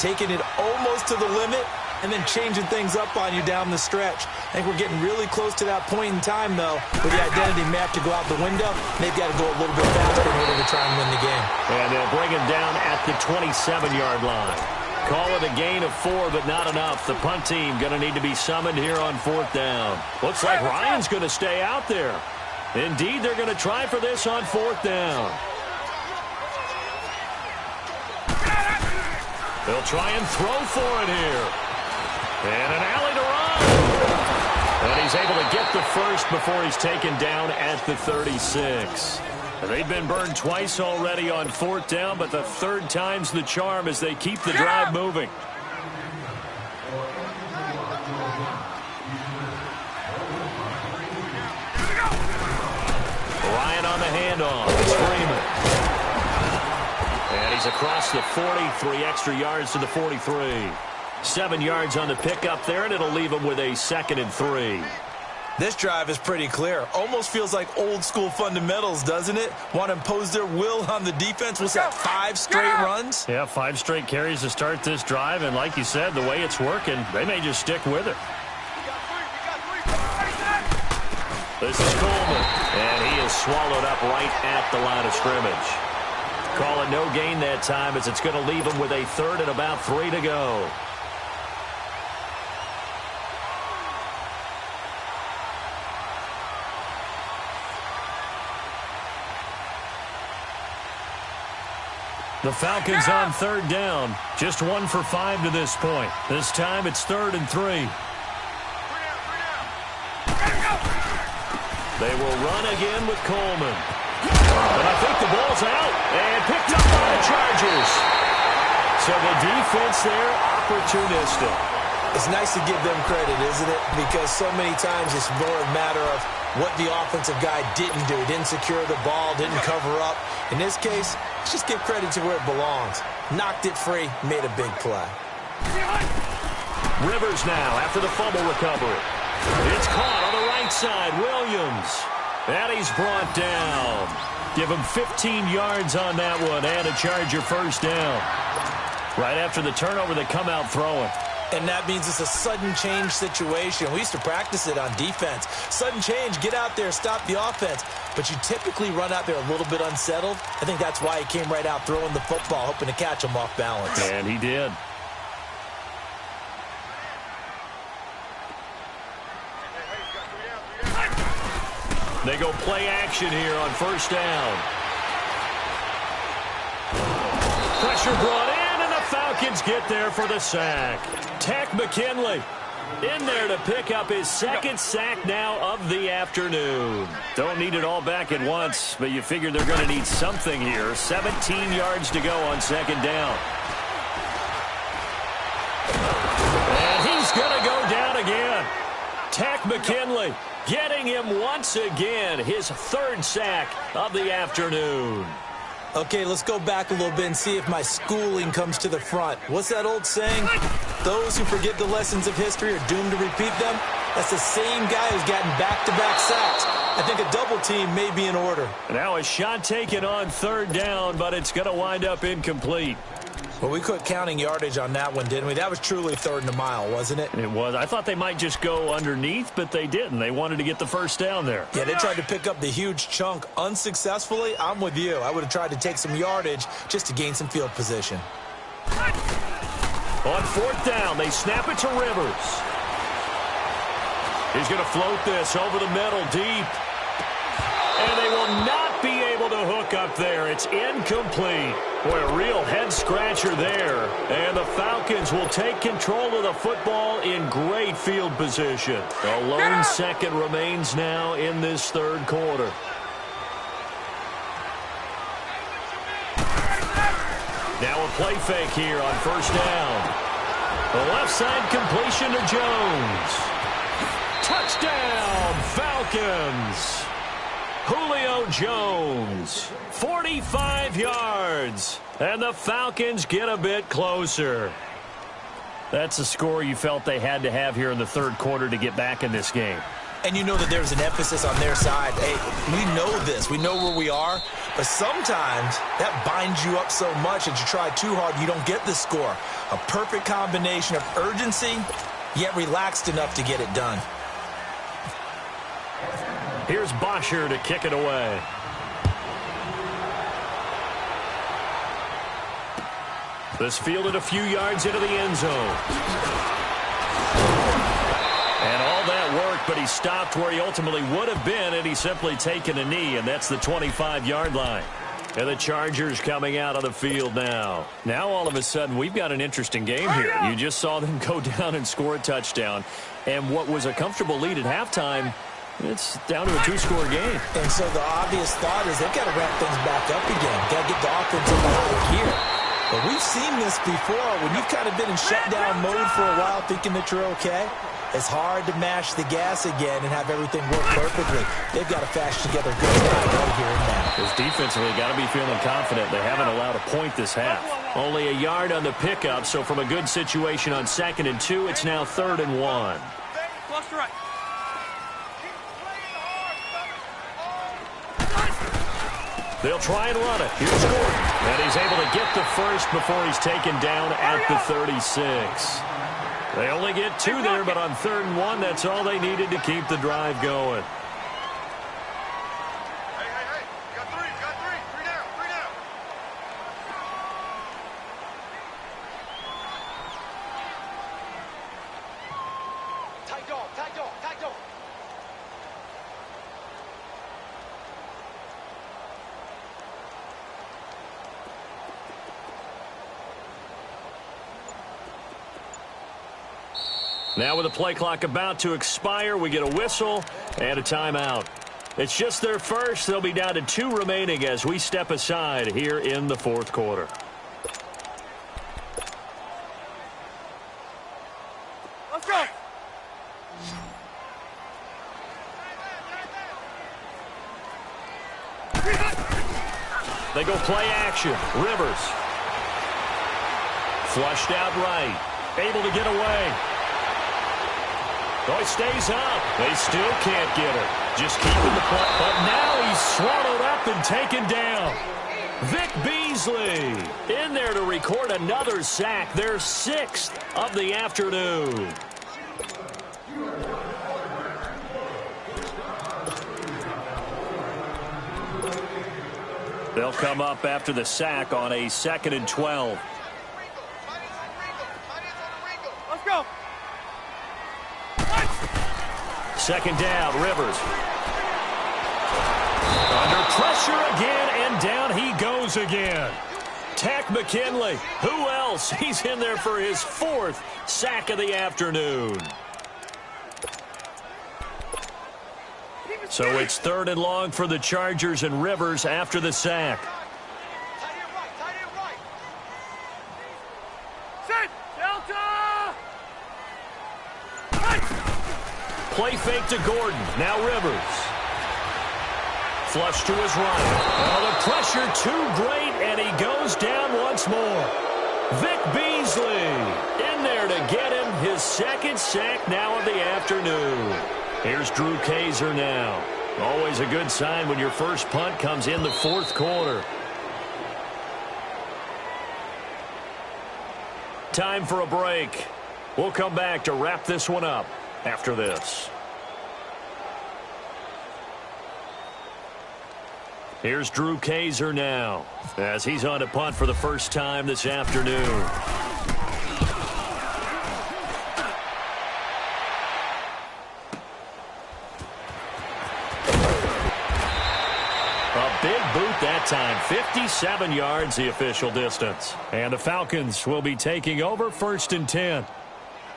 Speaker 2: taking it almost to the limit and then changing things up on you down the stretch. I think we're getting really close to that point in time, though, where the identity may have to go out the window. They've got to go a little bit faster in order to try and win the game.
Speaker 1: And they'll bring him down at the 27-yard line. Call it a gain of 4, but not enough. The punt team going to need to be summoned here on 4th down. Looks like Ryan's going to stay out there. Indeed, they're going to try for this on 4th down. They'll try and throw for it here. And an alley to run. And he's able to get the first before he's taken down at the 36. They've been burned twice already on 4th down, but the third time's the charm as they keep the drive moving. Ryan on the handoff. It's Freeman. And he's across the 40, 3 extra yards to the 43. 7 yards on the pickup there, and it'll leave him with a 2nd and 3.
Speaker 2: This drive is pretty clear. Almost feels like old school fundamentals, doesn't it? Want to impose their will on the defense. What's that, 5 straight runs?
Speaker 1: Yeah, 5 straight carries to start this drive, and like you said, the way it's working, they may just stick with it. This is Coleman, and he is swallowed up right at the line of scrimmage. Call it no gain that time, as it's going to leave him with a 3rd and about 3 to go. The Falcons on 3rd down. Just 1 for 5 to this point. This time it's 3rd and 3. They will run again with Coleman. And I think the ball's out. And picked up by the Chargers. So the defense there, opportunistic.
Speaker 2: It's nice to give them credit, isn't it? Because so many times it's more a matter of what the offensive guy didn't do. Didn't secure the ball, didn't cover up. In this case, let's just give credit to where it belongs. Knocked it free, made a big play.
Speaker 1: Rivers now after the fumble recovery. It's caught on the right side. Williams. And he's brought down. Give him 15 yards on that one and a Charger first down. Right after the turnover, they come out throwing.
Speaker 2: And that means it's a sudden change situation. We used to practice it on defense. Sudden change, get out there, stop the offense. But you typically run out there a little bit unsettled. I think that's why he came right out throwing the football, hoping to catch him off balance.
Speaker 1: And he did. They go play action here on first down. Pressure brought in, and the Falcons get there for the sack. Tech McKinley. In there to pick up his second sack now of the afternoon. Don't need it all back at once, but you figure they're going to need something here. 17 yards to go on second down. And he's going to go down again. Takk McKinley getting him once again, his third sack of the afternoon.
Speaker 2: Okay, let's go back a little bit and see if my schooling comes to the front. What's that old saying? Those who forget the lessons of history are doomed to repeat them. That's the same guy who's gotten back-to-back sacks. I think a double team may be in order.
Speaker 1: Now a shot taken on third down, but it's going to wind up incomplete.
Speaker 2: Well, we quit counting yardage on that one, didn't we? That was truly third and a mile, wasn't it?
Speaker 1: It was. I thought they might just go underneath, but they didn't. They wanted to get the first down there.
Speaker 2: Yeah, they tried to pick up the huge chunk unsuccessfully. I'm with you. I would have tried to take some yardage just to gain some field position.
Speaker 1: On fourth down, they snap it to Rivers. He's going to float this over the middle deep. And they will not be able to hook up there. It's incomplete. Boy, a real head-scratcher there. And the Falcons will take control of the football in great field position. A lone second remains now in this third quarter. Now a play fake here on first down. The left side completion to Jones. Touchdown, Falcons. Julio Jones, 45 yards, and the Falcons get a bit closer. That's a score you felt they had to have here in the third quarter to get back in this game.
Speaker 2: And you know that there's an emphasis on their side. Hey, we know this. We know where we are. But sometimes that binds you up so much that you try too hard, you don't get the score. A perfect combination of urgency, yet relaxed enough to get it done.
Speaker 1: Here's Bosher to kick it away. This fielded a few yards into the end zone. And all that work, but he stopped where he ultimately would have been had he simply taken a knee, and that's the 25-yard line. And the Chargers coming out on the field now. Now, all of a sudden, we've got an interesting game here. You just saw them go down and score a touchdown. And what was a comfortable lead at halftime, it's down to a two-score game.
Speaker 2: And so the obvious thought is they've got to ramp things back up again. Got to get the offense in the high gear. But we've seen this before. When you've kind of been in shutdown mode for a while thinking that you're okay, it's hard to mash the gas again and have everything work perfectly. They've got to fashion together a good time right here and now.
Speaker 1: Because defensively, got to be feeling confident. They haven't allowed a point this half. Only a yard on the pickup, so from a good situation on 2nd and 2, it's now 3rd and 1.
Speaker 4: Cluster right.
Speaker 1: They'll try and run it. Here's Gordon. And he's able to get the first before he's taken down at the 36. They only get 2 there, but on 3rd and 1, that's all they needed to keep the drive going.
Speaker 3: Hey. Got three. Three down.
Speaker 4: Tight dog.
Speaker 1: Now with the play clock about to expire, we get a whistle and a timeout. It's just their first. They'll be down to 2 remaining as we step aside here in the 4th quarter.
Speaker 4: Let's go.
Speaker 1: They go play action. Rivers. Flushed out right. Able to get away. Oh, he stays up. They still can't get it. Just keeping the punt. But now he's swallowed up and taken down. Vic Beasley in there to record another sack. Their 6th of the afternoon. They'll come up after the sack on a 2nd and 12.
Speaker 4: Let's go.
Speaker 1: 2nd down, Rivers. Under pressure again, and down he goes again. Takk McKinley. Who else? He's in there for his 4th sack of the afternoon. So it's 3rd and long for the Chargers, and Rivers after the sack. Play fake to Gordon. Now Rivers. Flush to his right. Oh, the pressure too great, and he goes down once more. Vic Beasley in there to get him his 2nd sack now of the afternoon. Here's Drew Kaiser now. Always a good sign when your first punt comes in the 4th quarter. Time for a break. We'll come back to wrap this one up after this. Here's Drew Kaiser now as he's on to punt for the first time this afternoon. A big boot that time. 57 yards the official distance. And the Falcons will be taking over 1st and 10.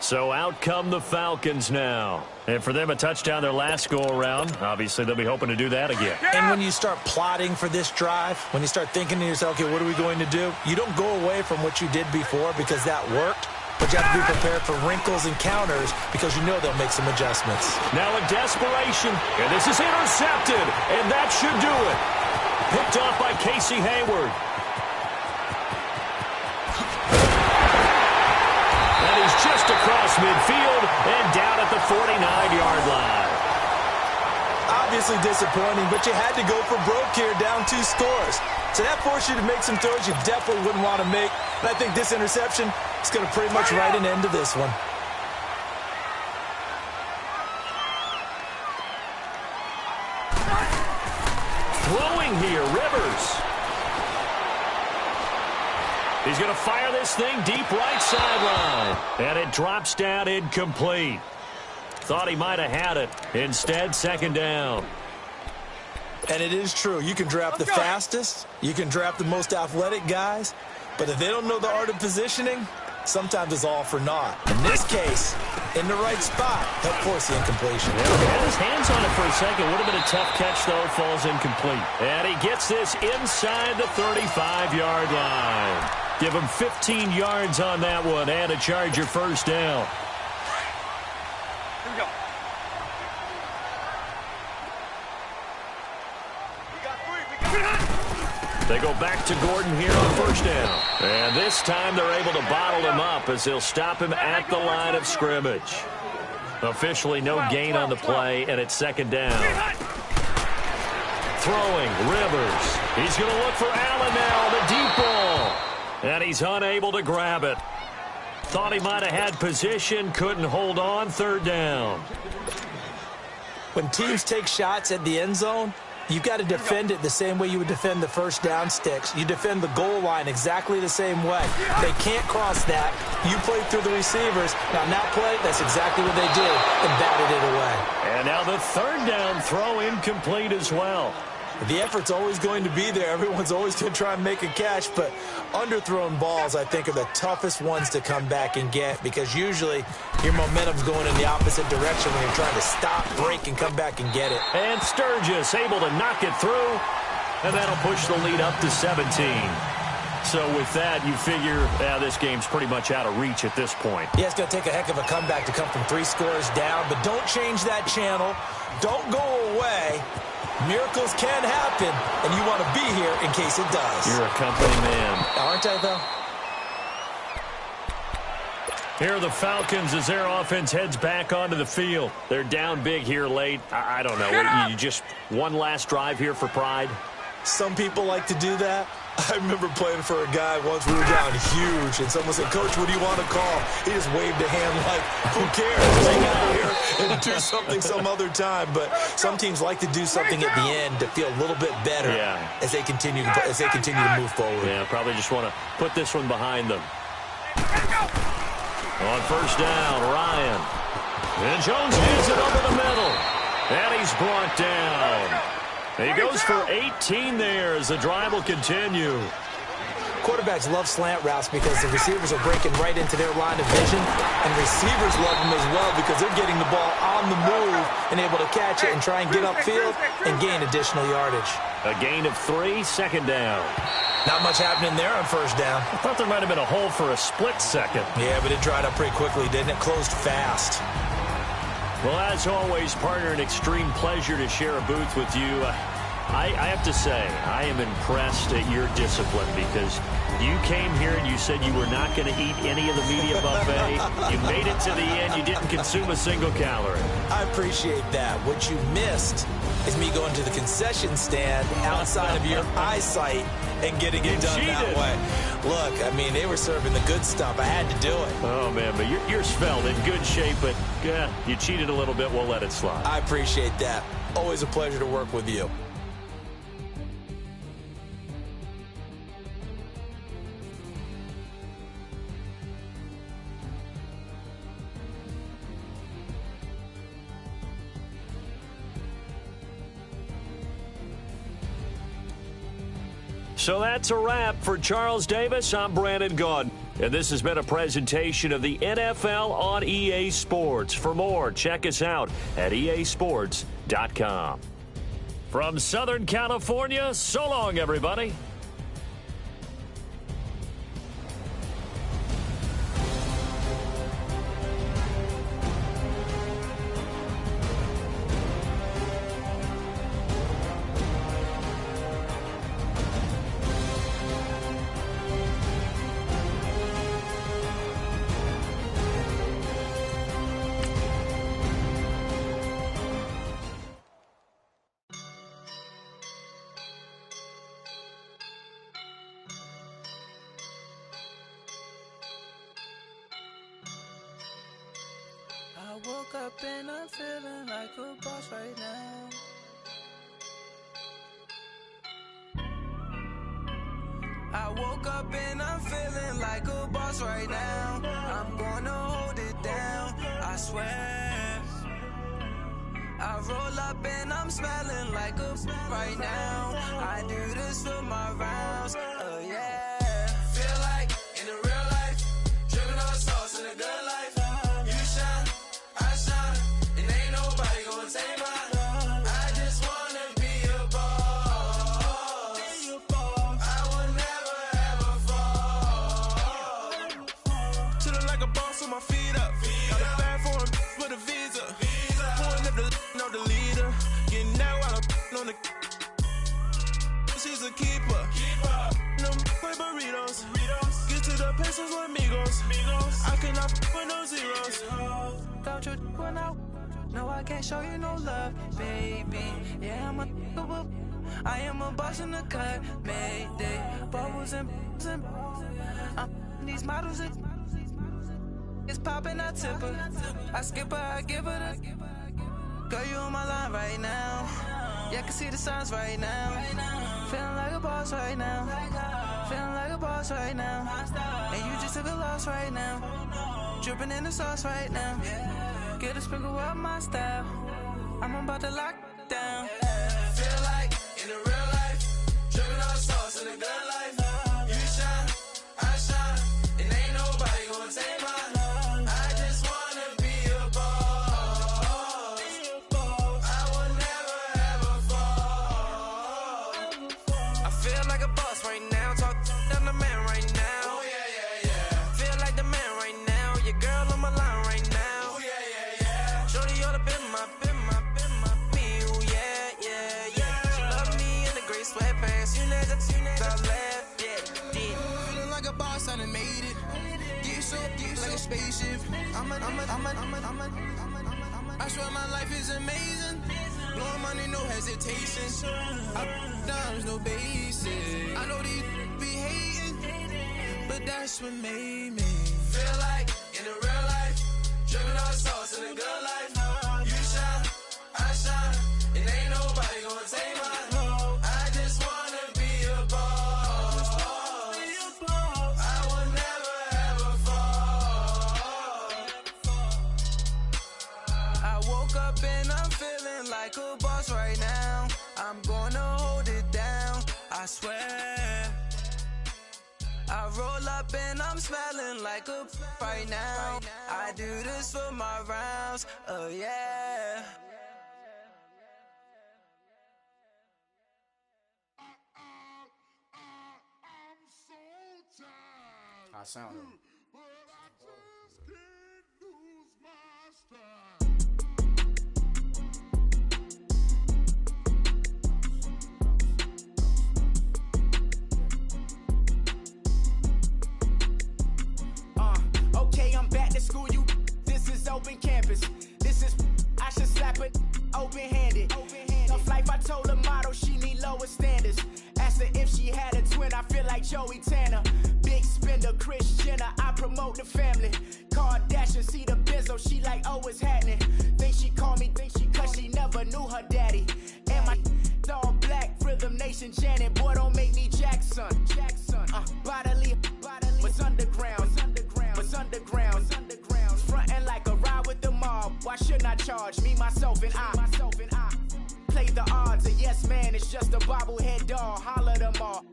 Speaker 1: So out come the Falcons now. And for them, a touchdown their last go-around. Obviously, they'll be hoping to do that again.
Speaker 2: And when you start plotting for this drive, when you start thinking to yourself, okay, what are we going to do? You don't go away from what you did before because that worked. But you have to be prepared for wrinkles and counters because you know they'll make some adjustments.
Speaker 1: Now in desperation, and this is intercepted, and that should do it. Picked off by Casey Hayward. And he's just across midfield and down at the 49-yard line.
Speaker 2: Obviously disappointing, but you had to go for broke here, down 2 scores. So that forced you to make some throws you definitely wouldn't want to make. And I think this interception is going to pretty much write an end to this one.
Speaker 1: Throwing here, Rivers. He's going to fire this thing deep right sideline. And it drops down incomplete. Thought he might have had it. Instead, 2nd down.
Speaker 2: And it is true. You can draft the fastest. You can draft the most athletic guys. But if they don't know the art of positioning, sometimes it's all for naught. In this case, in the right spot, help force the incompletion.
Speaker 1: Yeah, he had his hands on it for a second. Would have been a tough catch, though. Falls incomplete. And he gets this inside the 35-yard line. Give him 15 yards on that one and a Charger 1st down.
Speaker 4: Here we go.
Speaker 1: They go back to Gordon here on 1st down. And this time they're able to bottle him up as they'll stop him at the line of scrimmage. Officially no gain on the play, and it's 2nd down. Throwing, Rivers. He's going to look for Allen now, the deep ball. And he's unable to grab it. Thought he might have had position, couldn't hold on, 3rd down.
Speaker 2: When teams take shots at the end zone, you've got to defend it the same way you would defend the 1st down sticks. You defend the goal line exactly the same way. They can't cross that. You play through the receivers. Now, that play, that's exactly what they did, and batted it away.
Speaker 1: And now the 3rd down throw incomplete as well.
Speaker 2: The effort's always going to be there. Everyone's always going to try and make a catch, but underthrown balls, I think, are the toughest ones to come back and get because usually your momentum's going in the opposite direction when you're trying to stop, break, and come back and get it.
Speaker 1: And Sturgis able to knock it through, and that'll push the lead up to 17. So with that, you figure this game's pretty much out of reach at this point.
Speaker 2: Yeah, it's going to take a heck of a comeback to come from 3 scores down, but don't change that channel. Don't go away. Miracles can happen, and you want to be here in case it does.
Speaker 1: You're a company man.
Speaker 2: Aren't I, though?
Speaker 1: Here are the Falcons as their offense heads back onto the field. They're down big here late. I don't know. You just one last drive here for pride?
Speaker 2: Some people like to do that. I remember playing for a guy once. We were down huge, and someone said, "Coach, what do you want to call?" He just waved a hand like, "Who cares? Hang out here and do something some other time." But some teams like to do something at the end to feel a little bit better as they continue to move forward.
Speaker 1: Yeah, probably just want to put this one behind them. On 1st down, Ryan. And Jones gives it over the middle. And he's brought down. He goes for 18 there as the drive will continue.
Speaker 2: Quarterbacks love slant routes because the receivers are breaking right into their line of vision, and receivers love them as well because they're getting the ball on the move and able to catch it and try and get upfield and gain additional yardage.
Speaker 1: A gain of 3, second down.
Speaker 2: Not much happening there on first down.
Speaker 1: I thought there might have been a hole for a split second.
Speaker 2: Yeah, but it dried up pretty quickly, didn't it? Closed fast.
Speaker 1: Well, as always, partner, an extreme pleasure to share a booth with you. I have to say, I am impressed at your discipline because you came here and you said you were not going to eat any of the media buffet. You made it to the end. You didn't consume a single calorie.
Speaker 2: I appreciate that. What you missed is me going to the concession stand outside of your eyesight and getting it done that way. Look, I mean, they were serving the good stuff. I had to do it.
Speaker 1: Oh, man, but you're svelte, in good shape, but you cheated a little bit. We'll let it slide.
Speaker 2: I appreciate that. Always a pleasure to work with you.
Speaker 1: So that's a wrap for Charles Davis. I'm Brandon Gaudin, and this has been a presentation of the NFL on EA Sports. For more, check us out at easports.com. From Southern California, so long, everybody.
Speaker 5: I woke up and I'm feeling like a boss right now. I woke up and I'm feeling like a boss right now. I'm gonna hold it down, I swear. I roll up and I'm smelling like a right now. I do this for my rounds, oh yeah. Feel like in the real life, dripping on sauce in a good life. You shine, I shine, and ain't nobody gonna take mine. I just wanna be a boss. I will never ever fall. Chillin' like a boss with my feet up. Got a bag for him with a visa. Pulling up the know the leader. Getting out while I'm on the. She's a keeper. Them play burritos. Get to the pesos with amigos. I cannot with no zeros. Don't you run out? No, I can't show you no love, baby. Yeah, I am a boss in the cut. Mayday. Bubbles and these models are. It's popping, I tip her. I skip her, I give her the. Girl, you on my line right now. Yeah, I can see the signs right now. Feeling like a boss right now. Feeling like a boss right now. And you just took a loss right now. Dripping in the sauce right now. Get a sprinkle up my style. I'm about to lock it down. Feel like in the real life, dripping on sauce in a good life. You shine, I shine, and ain't nobody gonna take mine. I just wanna be a boss. I will never ever fall. I feel like a boss right now. Talk to the man right now. Oh yeah, yeah, yeah. Feel like the man right now. Your girl on my line right now. Oh yeah, yeah, yeah. Shorty oughta been my me. Oh yeah, yeah, yeah. She love me in the gray sweatpants. You never I left, yeah. Feeling like a boss, I done made it. Get so like a spaceship. I swear my life is amazing. Blowing money, no hesitation. Dimes, no basic. I know these be hating, but that's what made me. Feel like in the real life, dripping on sauce in a good life. You shine, I shine, and ain't nobody gonna take mine. I just wanna be a boss. I will never ever fall. I woke up and I'm feeling like a boss right now. I'm gonna hold it down, I swear. I roll up and I'm smelling like a right now. I do this for my rounds, oh yeah.
Speaker 6: my sound.
Speaker 7: Okay, I'm back to school, you. This is open campus. This is, I should slap it open-handed. Tough life, I told her motto, she need lower standards. Asked her if she had a twin, I feel like Joey Tanner. Big spender, Kris Jenner, I promote the family. Kardashian, see the Benzo, she like, oh, it's happening. Think she called me, cause she never knew her daddy. And my all black, Rhythm Nation, Janet, boy, don't make me Jackson. Bodily, what's underground, frontin' like a ride with the mob. Why shouldn't I charge me, myself, and I? Play the odds, a yes man, it's just a bobblehead doll. Holler them all.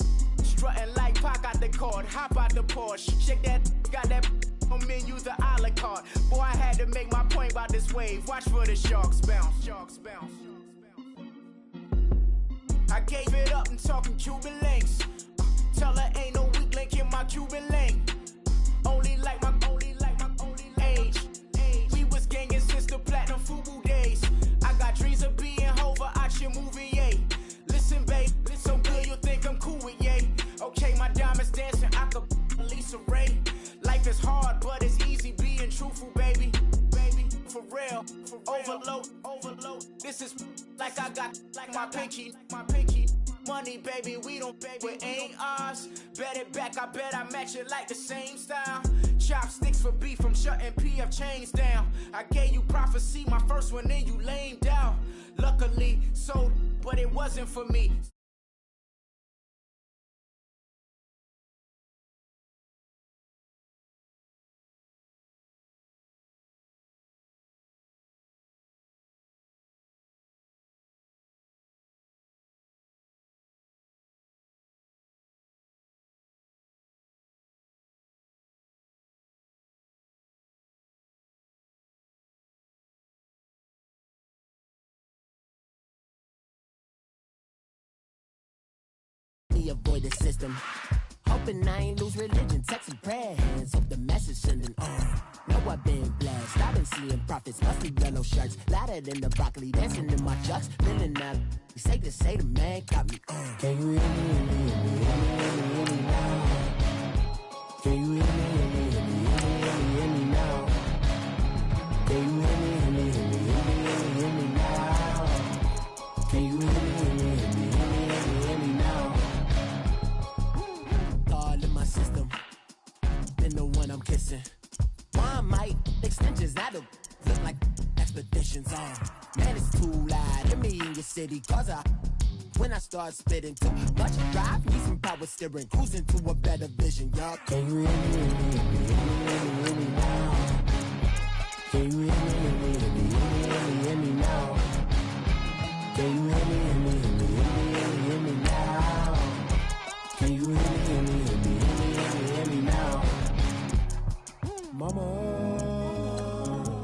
Speaker 7: Strutting like Pac out the court, hop out the Porsche. Shake that, got that on menu, the a la carte. Boy, I had to make my point about this wave. Watch for the sharks bounce. I gave it up and talking Cuban links. Tell her ain't no weak link in my Cuban link. Only like my age. We was gangin' since the platinum FUBU days. I got dreams of being Hova out your movie, yay. Listen, babe, so good you'll think I'm cool with yay. Okay, my diamonds dancing, I could Lisa Ray. Life is hard, but it's easy being truthful, baby. For real, overload. This is like I got like my pinky. Money, baby, we don't pay, it ain't ours. Bet it back, I bet I match it like the same style. Chopsticks for beef, I'm shutting PF chains down. I gave you prophecy, my first one, then you lamed out. Luckily, sold, but it wasn't for me.
Speaker 8: Avoid the system. Hoping I ain't lose religion. Texting prayer hands. Hope the message sending on. Know I've been blessed. I've been seeing prophets. Must be yellow shirts. Louder than the broccoli. Dancing in my chucks. Feeling out. It's safe to say the man got me on. Can you hear me? Hear me now? Can you hear me now? Can you hear me now? Can you hear me? System, been the one I'm kissing. One might extensions that'll look like expeditions on. Man, it's too loud. Hear me in your city, cause when I start spitting too much drive, need some power steering, cruising to a better vision, y'all. Can you hear me now? Can you hear me now? Can you hear me now? Can you hear me? Mama,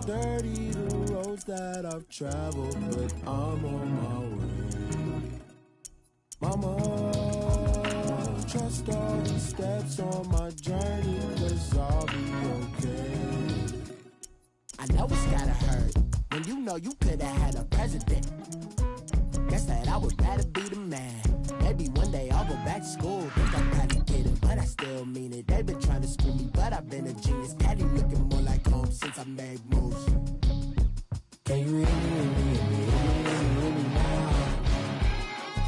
Speaker 8: dirty the roads that I've traveled, but I'm on my way. Mama, trust all the steps on my journey, 'cause I'll be okay. I know it's gotta hurt when you know you could've had a president. Guess that I would rather be the man. Maybe one day I'll go back to school. Think I'm kinda kidding, but I still mean it. They've been trying to school me, but I've been a genius. Caddy looking more like home since I made moves. Can you hear me now?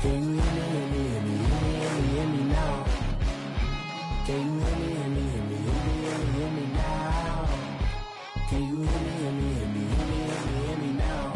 Speaker 8: Can you hear me now? Can you hear me now? Can you hear me now?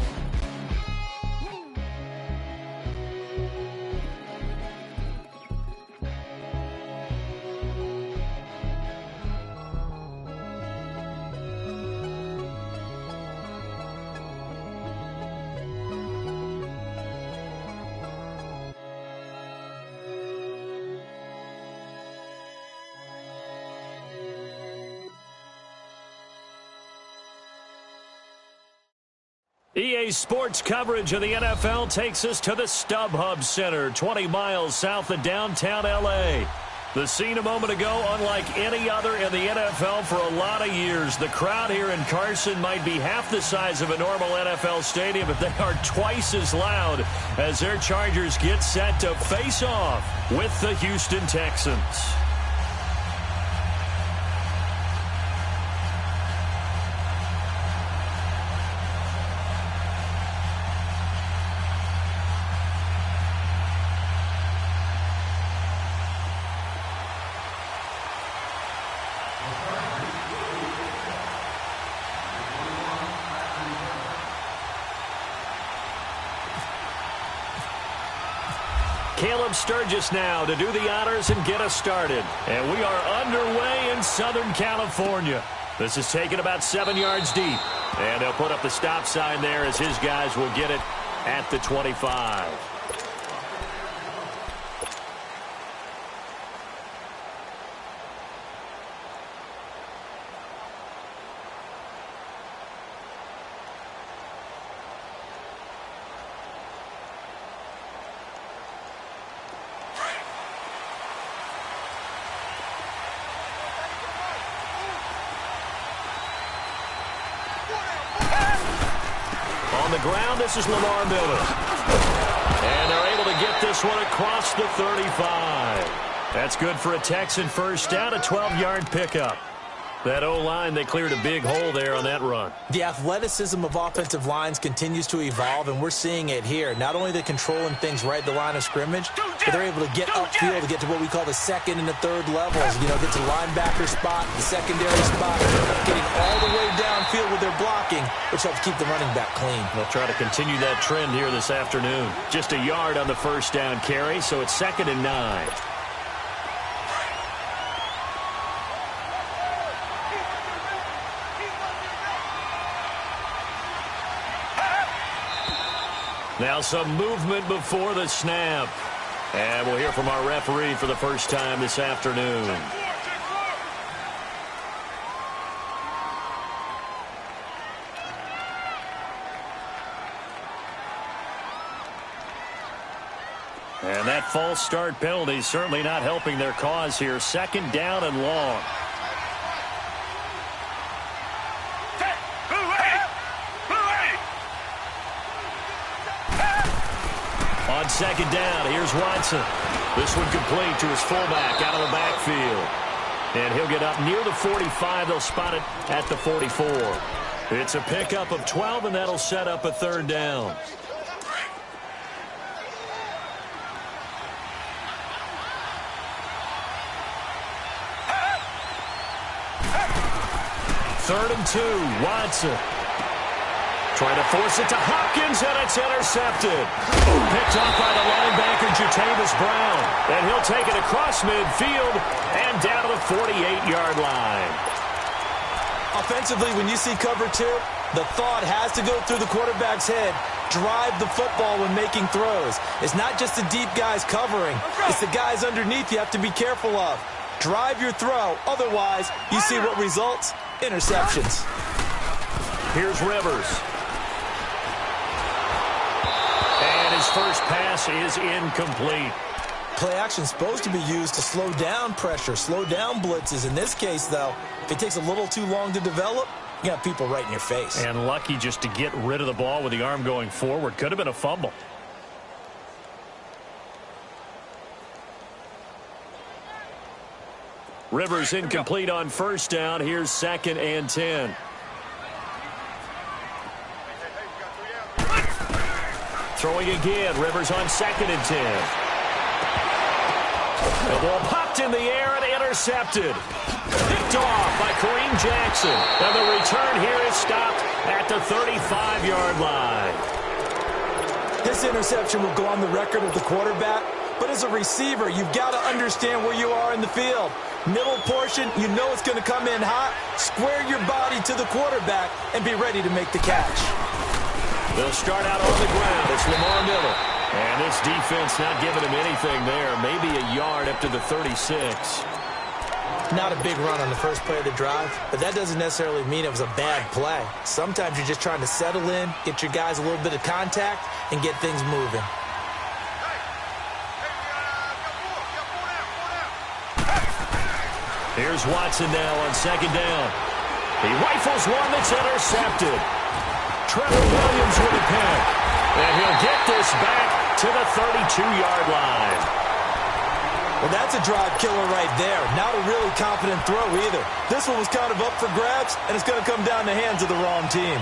Speaker 1: EA Sports coverage of the NFL takes us to the StubHub Center, 20 miles south of downtown L.A. The scene a moment ago, unlike any other in the NFL for a lot of years. The crowd here in Carson might be half the size of a normal NFL stadium, but they are twice as loud as their Chargers get set to face off with the Houston Texans. Caleb Sturgis now to do the honors and get us started. And we are underway in Southern California. This is taken about 7 yards deep. And they'll put up the stop sign there as his guys will get it at the 25. On the ground, this is Lamar Miller. And they're able to get this one across the 35. That's good for a Texan first down, a 12-yard pickup. That O-line, they cleared a big hole there on that run.
Speaker 2: The athleticism of offensive lines continues to evolve, and we're seeing it here. Not only are they controlling things right at the line of scrimmage, but they're able to get upfield to get to what we call the second and the third levels. You know, get to the linebacker spot, the secondary spot, getting all the way downfield with their blocking, which helps keep the running back clean.
Speaker 1: They'll try to continue that trend here this afternoon. Just a yard on the first down carry, so it's 2nd and 9. Now some movement before the snap. And we'll hear from our referee for the first time this afternoon. And that false start penalty is certainly not helping their cause here. 2nd down and long. On 2nd down, here's Watson. This one complete to his fullback out of the backfield. And he'll get up near the 45. They'll spot it at the 44. It's a pickup of 12, and that'll set up a 3rd down. Third and 2, Watson. Trying to force it to Hopkins, and it's intercepted. Picked off by the linebacker, Jatavis Brown. And he'll take it across midfield and down to the 48-yard line.
Speaker 2: Offensively, when you see cover 2, the thought has to go through the quarterback's head. Drive the football when making throws. It's not just the deep guys covering. It's the guys underneath you have to be careful of. Drive your throw. Otherwise, you see what results? Interceptions.
Speaker 1: Here's Rivers. And his first pass is incomplete.
Speaker 2: Play action is supposed to be used to slow down pressure, slow down blitzes. In this case, though, if it takes a little too long to develop, you got people right in your face.
Speaker 1: And lucky just to get rid of the ball with the arm going forward. Could have been a fumble. Rivers incomplete on first down. Here's 2nd and 10. Throwing again. Rivers on 2nd and 10. The ball popped in the air and intercepted. Picked off by Kareem Jackson. And the return here is stopped at the 35-yard line.
Speaker 2: This interception will go on the record of the quarterback. But as a receiver, you've got to understand where you are in the field. Middle portion, you know it's going to come in hot. Square your body to the quarterback and be ready to make the catch.
Speaker 1: They'll start out on the ground. It's Lamar Miller. And this defense not giving him anything there. Maybe a yard up to the 36.
Speaker 2: Not a big run on the first play of the drive, but that doesn't necessarily mean it was a bad play. Sometimes you're just trying to settle in, get your guys a little bit of contact, and get things moving.
Speaker 1: Here's Watson now on second down. He rifles one that's intercepted. Trevor Williams with a pick. And he'll get this back to the 32-yard line.
Speaker 2: Well, that's a drive killer right there. Not a really confident throw either. This one was kind of up for grabs, and it's going to come down the hands of the wrong team.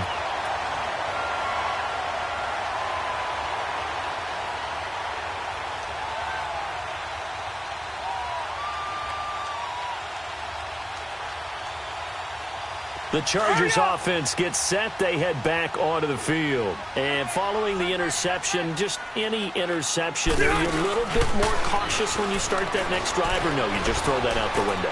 Speaker 1: The Chargers offense gets set. They head back onto the field. And following the interception, just any interception, are you a little bit more cautious when you start that next drive, or no, you just throw that out the window?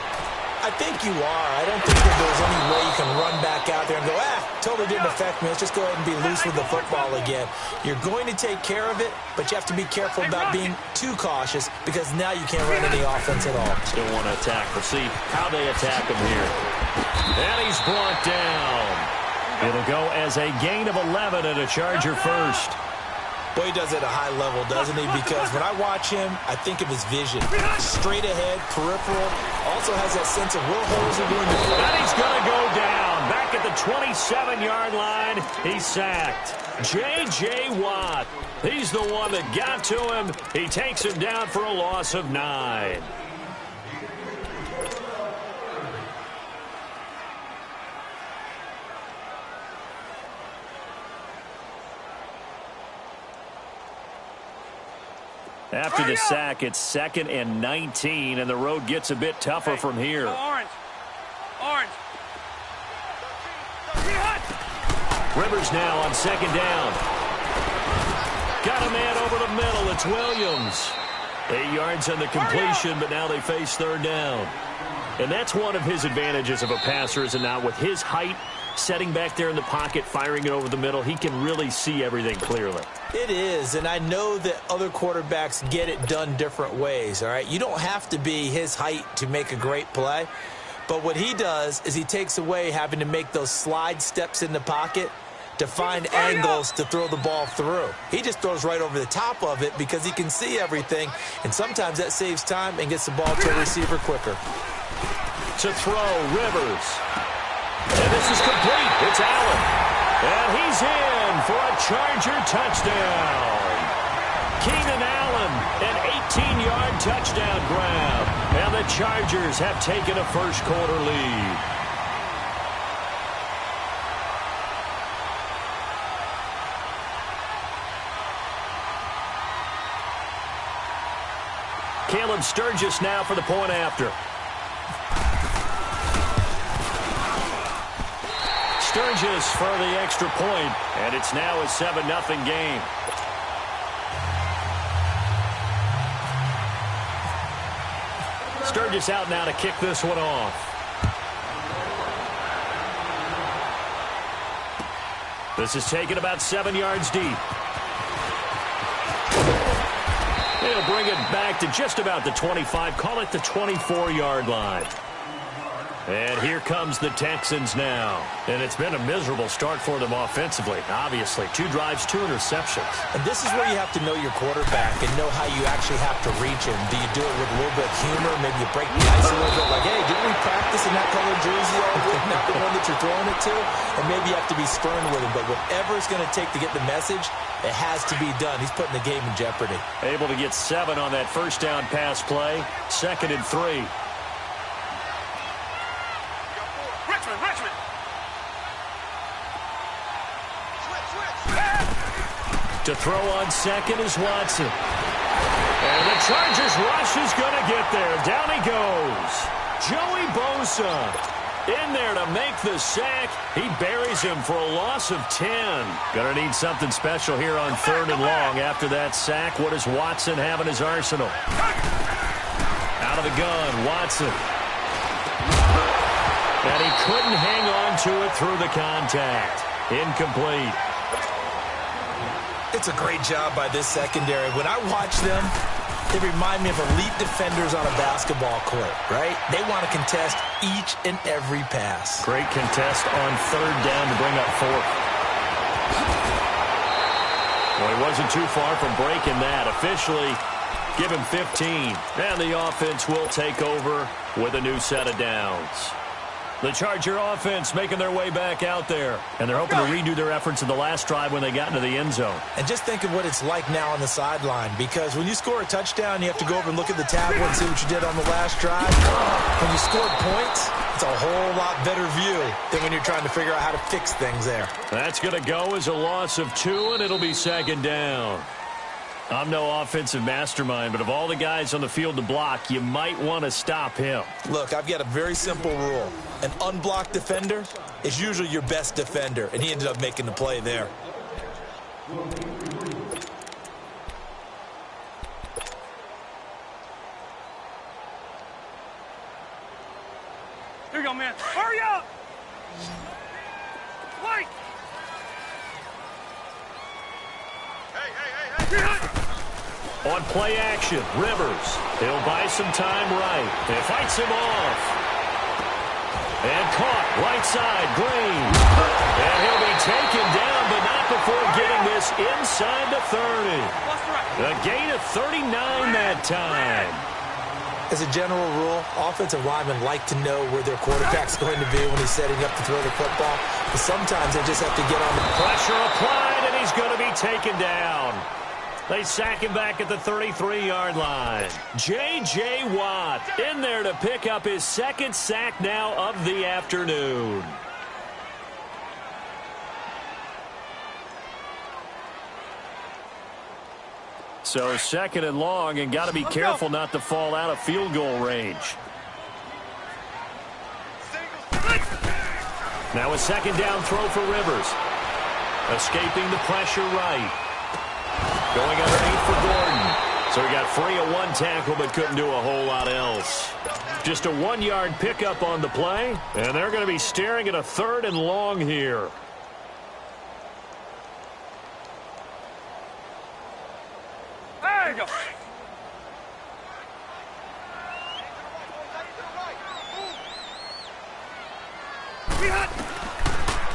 Speaker 2: I think you are. I don't think that there's any way you can run back out there and go, totally didn't affect me. Let's just go ahead and be loose with the football again. You're going to take care of it, but you have to be careful about being too cautious because now you can't run any offense at all.
Speaker 1: Still want to attack. We'll see how they attack him here. And he's brought down. It'll go as a gain of 11 and a Charger first.
Speaker 2: Boy, he does it at a high level, doesn't he? Because when I watch him, I think of his vision. Straight ahead, peripheral. Also has that sense of Will Holes are doing the play.
Speaker 1: And he's going to go down. Back at the 27-yard line, he's sacked. J.J. Watt. He's the one that got to him. He takes him down for a loss of 9. After the sack, it's 2nd and 19, and the road gets a bit tougher from here.
Speaker 4: Orange.
Speaker 1: Rivers now on second down. Got a man over the middle. It's Williams. 8 yards on the completion, but now they face third down. And that's one of his advantages of a passer, is it not? With his height, setting back there in the pocket, firing it over the middle, he can really see everything clearly.
Speaker 2: It is, and I know that other quarterbacks get it done different ways, all right? You don't have to be his height to make a great play, but what he does is he takes away having to make those slide steps in the pocket to find angles to throw the ball through. He just throws right over the top of it because he can see everything, and sometimes that saves time and gets the ball to a receiver quicker.
Speaker 1: To throw, Rivers. And this is complete. It's Allen. And he's in for a Charger touchdown. Keenan Allen, an 18-yard touchdown grab. And the Chargers have taken a first-quarter lead. Caleb Sturgis now for the point after. Sturgis for the extra point, and it's now a 7-0 game. Sturgis out now to kick this one off. This is taken about 7 yards deep. They'll bring it back to just about the 25, call it the 24-yard line. And here comes the Texans now. And it's been a miserable start for them offensively, obviously. 2 drives, 2 interceptions.
Speaker 2: And this is where you have to know your quarterback and know how you actually have to reach him. Do you do it with a little bit of humor? Maybe you break the ice a little bit like, hey, didn't we practice in that colored jersey all week? Not the one that you're throwing it to? And maybe you have to be stern with him. But whatever it's going to take to get the message, it has to be done. He's putting the game in jeopardy.
Speaker 1: Able to get 7 on that first down pass play. 2nd and 3.
Speaker 4: Richmond.
Speaker 1: To throw on second is Watson. And the Chargers rush is going to get there. Down he goes. Joey Bosa in there to make the sack. He buries him for a loss of 10. Going to need something special here on 3rd and long. After that sack, what does Watson have in his arsenal? Out of the gun, Watson. And he couldn't hang on to it through the contact. Incomplete.
Speaker 2: It's a great job by this secondary. When I watch them, they remind me of elite defenders on a basketball court, right? They want to contest each and every pass.
Speaker 1: Great contest on 3rd down to bring up 4th. Well, he wasn't too far from breaking that. Officially, Give him 15. And the offense will take over with a new set of downs. The Charger offense making their way back out there. And they're hoping to redo their efforts in the last drive when they got into the end zone.
Speaker 2: And just think of what it's like now on the sideline. Because when you score a touchdown, you have to go over and look at the tablet and see what you did on the last drive. When you scored points, it's a whole lot better view than when you're trying to figure out how to fix things there.
Speaker 1: That's going to go as a loss of 2, and it'll be second down. I'm no offensive mastermind, but of all the guys on the field to block, you might want to stop him.
Speaker 2: Look, I've got a very simple rule. An unblocked defender is usually your best defender, and he ended up making the play there.
Speaker 4: Here you go, man. Hurry up! Wait! Hey!
Speaker 1: On play action, Rivers. He'll buy some time right. And fights him off. And caught right side, Green. And he'll be taken down, but not before getting this inside the 30. A gain of 39 that time.
Speaker 2: As a general rule, offensive linemen like to know where their quarterback's going to be when he's setting up to throw the football. But sometimes they just have to get on the
Speaker 1: pressure applied, and he's going to be taken down. They sack him back at the 33-yard line. J.J. Watt in there to pick up his second sack now of the afternoon. So second and long, and got to be careful not to fall out of field goal range. Now a second down throw for Rivers. Escaping the pressure right. Going underneath for Gordon. So he got free of one tackle but couldn't do a whole lot else. Just a 1-yard pickup on the play, and they're going to be staring at a third and long here.
Speaker 4: There you go.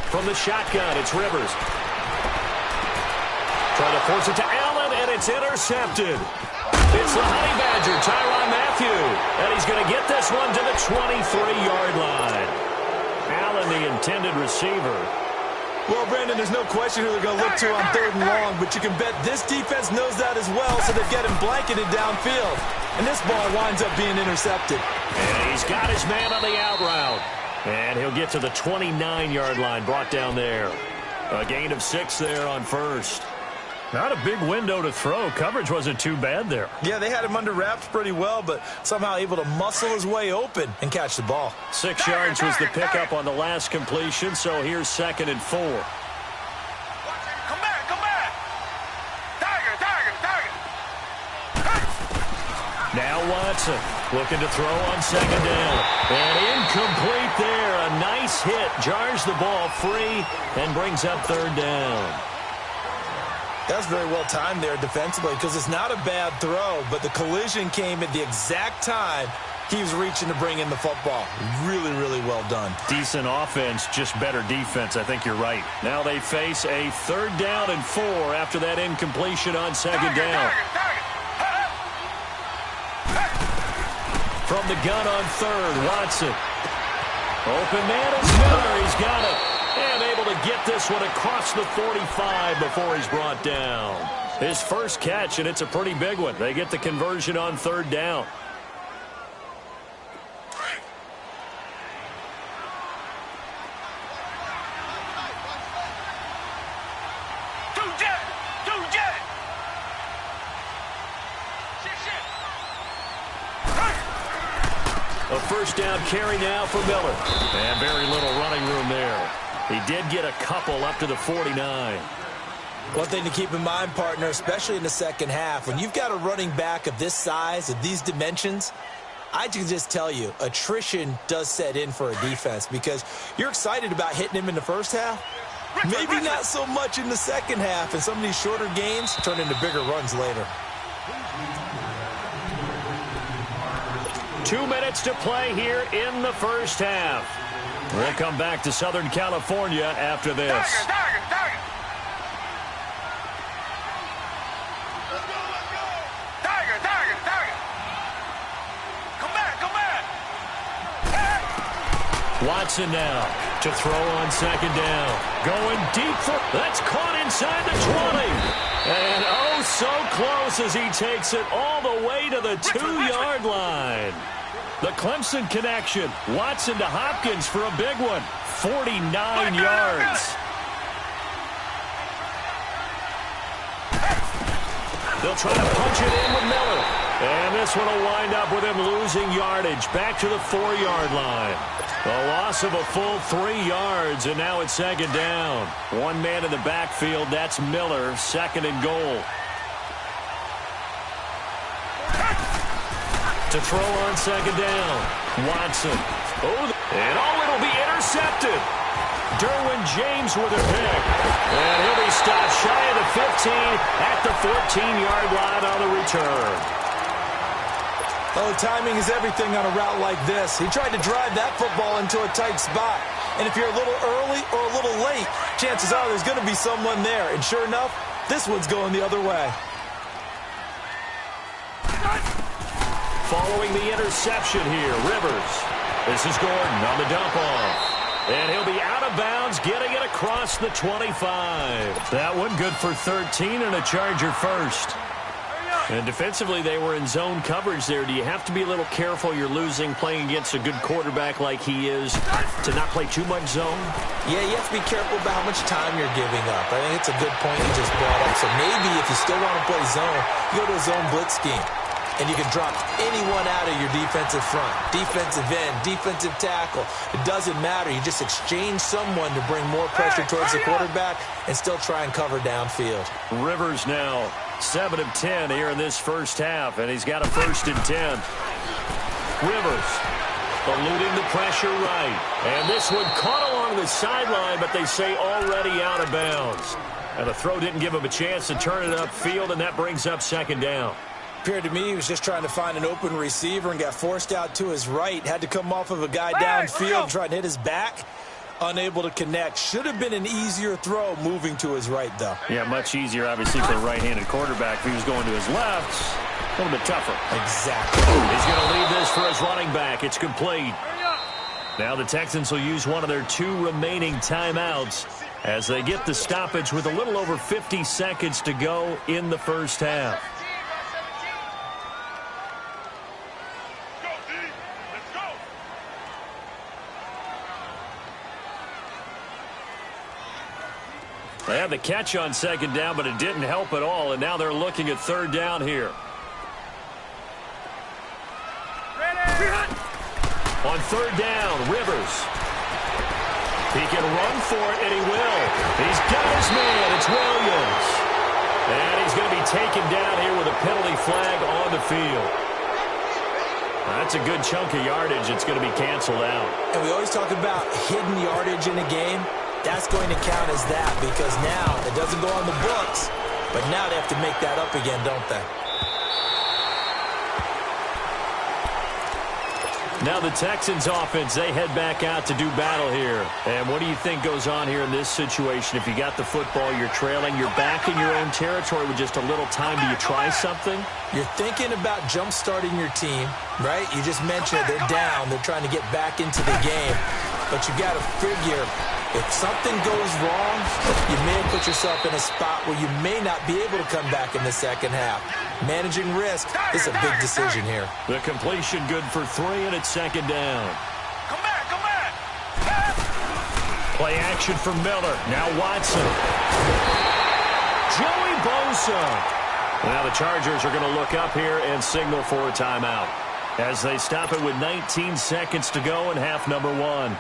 Speaker 1: From the shotgun, it's Rivers. Trying to force it to Allen, and it's intercepted. It's the Honey Badger, Tyrann Mathieu, and he's going to get this one to the 23-yard line. Allen, the intended receiver.
Speaker 2: Well, Brandon, there's no question who they're going to look to on third and long, but you can bet this defense knows that as well, so they've got him blanketed downfield. And this ball winds up being intercepted.
Speaker 1: And he's got his man on the out route. And he'll get to the 29-yard line, brought down there. A gain of 6 there on first. Not a big window to throw. Coverage wasn't too bad there.
Speaker 2: Yeah, they had him under wraps pretty well, but somehow able to muscle his way open and catch the ball.
Speaker 1: 6 yards was the pickup on the last completion, so here's second and 4.
Speaker 4: Come back! Tiger!
Speaker 1: Now Watson looking to throw on second down. And incomplete there. A nice hit. Jars the ball free and brings up third down.
Speaker 2: That's very well timed there defensively because it's not a bad throw, but the collision came at the exact time he was reaching to bring in the football. Really, really well done.
Speaker 1: Decent offense, just better defense. I think you're right. Now they face a third down and 4 after that incompletion on second down. From the gun on third, Watson. Open man is Miller. He's got it. And able to get this one across the 45 before he's brought down. His first catch, and it's a pretty big one. They get the conversion on third down. A first down carry now for Miller. And very little running room there. He did get a couple up to the 49.
Speaker 2: One thing to keep in mind, partner, especially in the second half, when you've got a running back of this size, of these dimensions, I can just tell you, attrition does set in for a defense because you're excited about hitting him in the first half. Maybe not so much in the second half, and some of these shorter gains turn into bigger runs later.
Speaker 1: 2 minutes to play here in the first half. We'll come back to Southern California after this.
Speaker 4: Tiger! Tiger!
Speaker 1: Watson now to throw on second down. Going deep for... That's caught inside the 20. And oh, so close as he takes it all the way to the 2-yard line. The Clemson connection. Watson to Hopkins for a big one. 49 yards. They'll try to punch it in with Miller. And this one will wind up with him losing yardage back to the 4-yard line. A loss of a full 3 yards, and now it's second down. One man in the backfield, that's Miller, second and goal. To throw on second down, Watson. It'll be intercepted. Derwin James with a pick. And he'll be stopped shy of the 15 at the 14-yard line on the return.
Speaker 2: Oh, timing is everything on a route like this. He tried to drive that football into a tight spot. And if you're a little early or a little late, chances are there's going to be someone there. And sure enough, this one's going the other way.
Speaker 1: Following the interception here, Rivers. This is Gordon on the dump off. And he'll be out of bounds, getting it across the 25. That one good for 13 and a Charger first. And defensively, they were in zone coverage there. Do you have to be a little careful you're losing playing against a good quarterback like he is to not play too much zone?
Speaker 2: Yeah, you have to be careful about how much time you're giving up. I think it's a good point you just brought up. So maybe if you still want to play zone, you go to a zone blitz scheme. And you can drop anyone out of your defensive front. Defensive end, defensive tackle. It doesn't matter. You just exchange someone to bring more pressure towards the quarterback and still try and cover downfield.
Speaker 1: Rivers now 7 of 10 here in this first half, and he's got a 1st and 10. Rivers eluding the pressure right. And this one caught along the sideline, but they say already out of bounds. And the throw didn't give him a chance to turn it upfield, and that brings up second down.
Speaker 2: Appeared to me he was just trying to find an open receiver and got forced out to his right. Had to come off of a guy downfield, trying to hit his back. Unable to connect. Should have been an easier throw moving to his right, though.
Speaker 1: Yeah, much easier, obviously, for a right-handed quarterback. If he was going to his left, a little bit tougher.
Speaker 2: Exactly.
Speaker 1: He's going to leave this for his running back. It's complete. Now the Texans will use one of their 2 remaining timeouts as they get the stoppage with a little over 50 seconds to go in the first half. They had the catch on second down, but it didn't help at all, and now they're looking at third down here. On third down, Rivers. He can run for it, and he will. He's got his man. It's Williams. And he's going to be taken down here with a penalty flag on the field. That's a good chunk of yardage. It's going to be canceled out.
Speaker 2: And we always talk about hidden yardage in a game. That's going to count as that because now it doesn't go on the books, but now they have to make that up again, don't they?
Speaker 1: Now the Texans offense, they head back out to do battle here. And what do you think goes on here in this situation? If you got the football, you're trailing, you're back in your own territory with just a little time. Do you try something?
Speaker 2: You're thinking about jump-starting your team, right? You just mentioned they're down. They're trying to get back into the game. But you got to figure if something goes wrong, you may put yourself in a spot where you may not be able to come back in the second half. Managing risk is a big decision here.
Speaker 1: The completion good for 3, and it's second down.
Speaker 4: Come back.
Speaker 1: Play action for Miller. Now Watson. Joey Bosa. Now the Chargers are going to look up here and signal for a timeout as they stop it with 19 seconds to go in half number 1.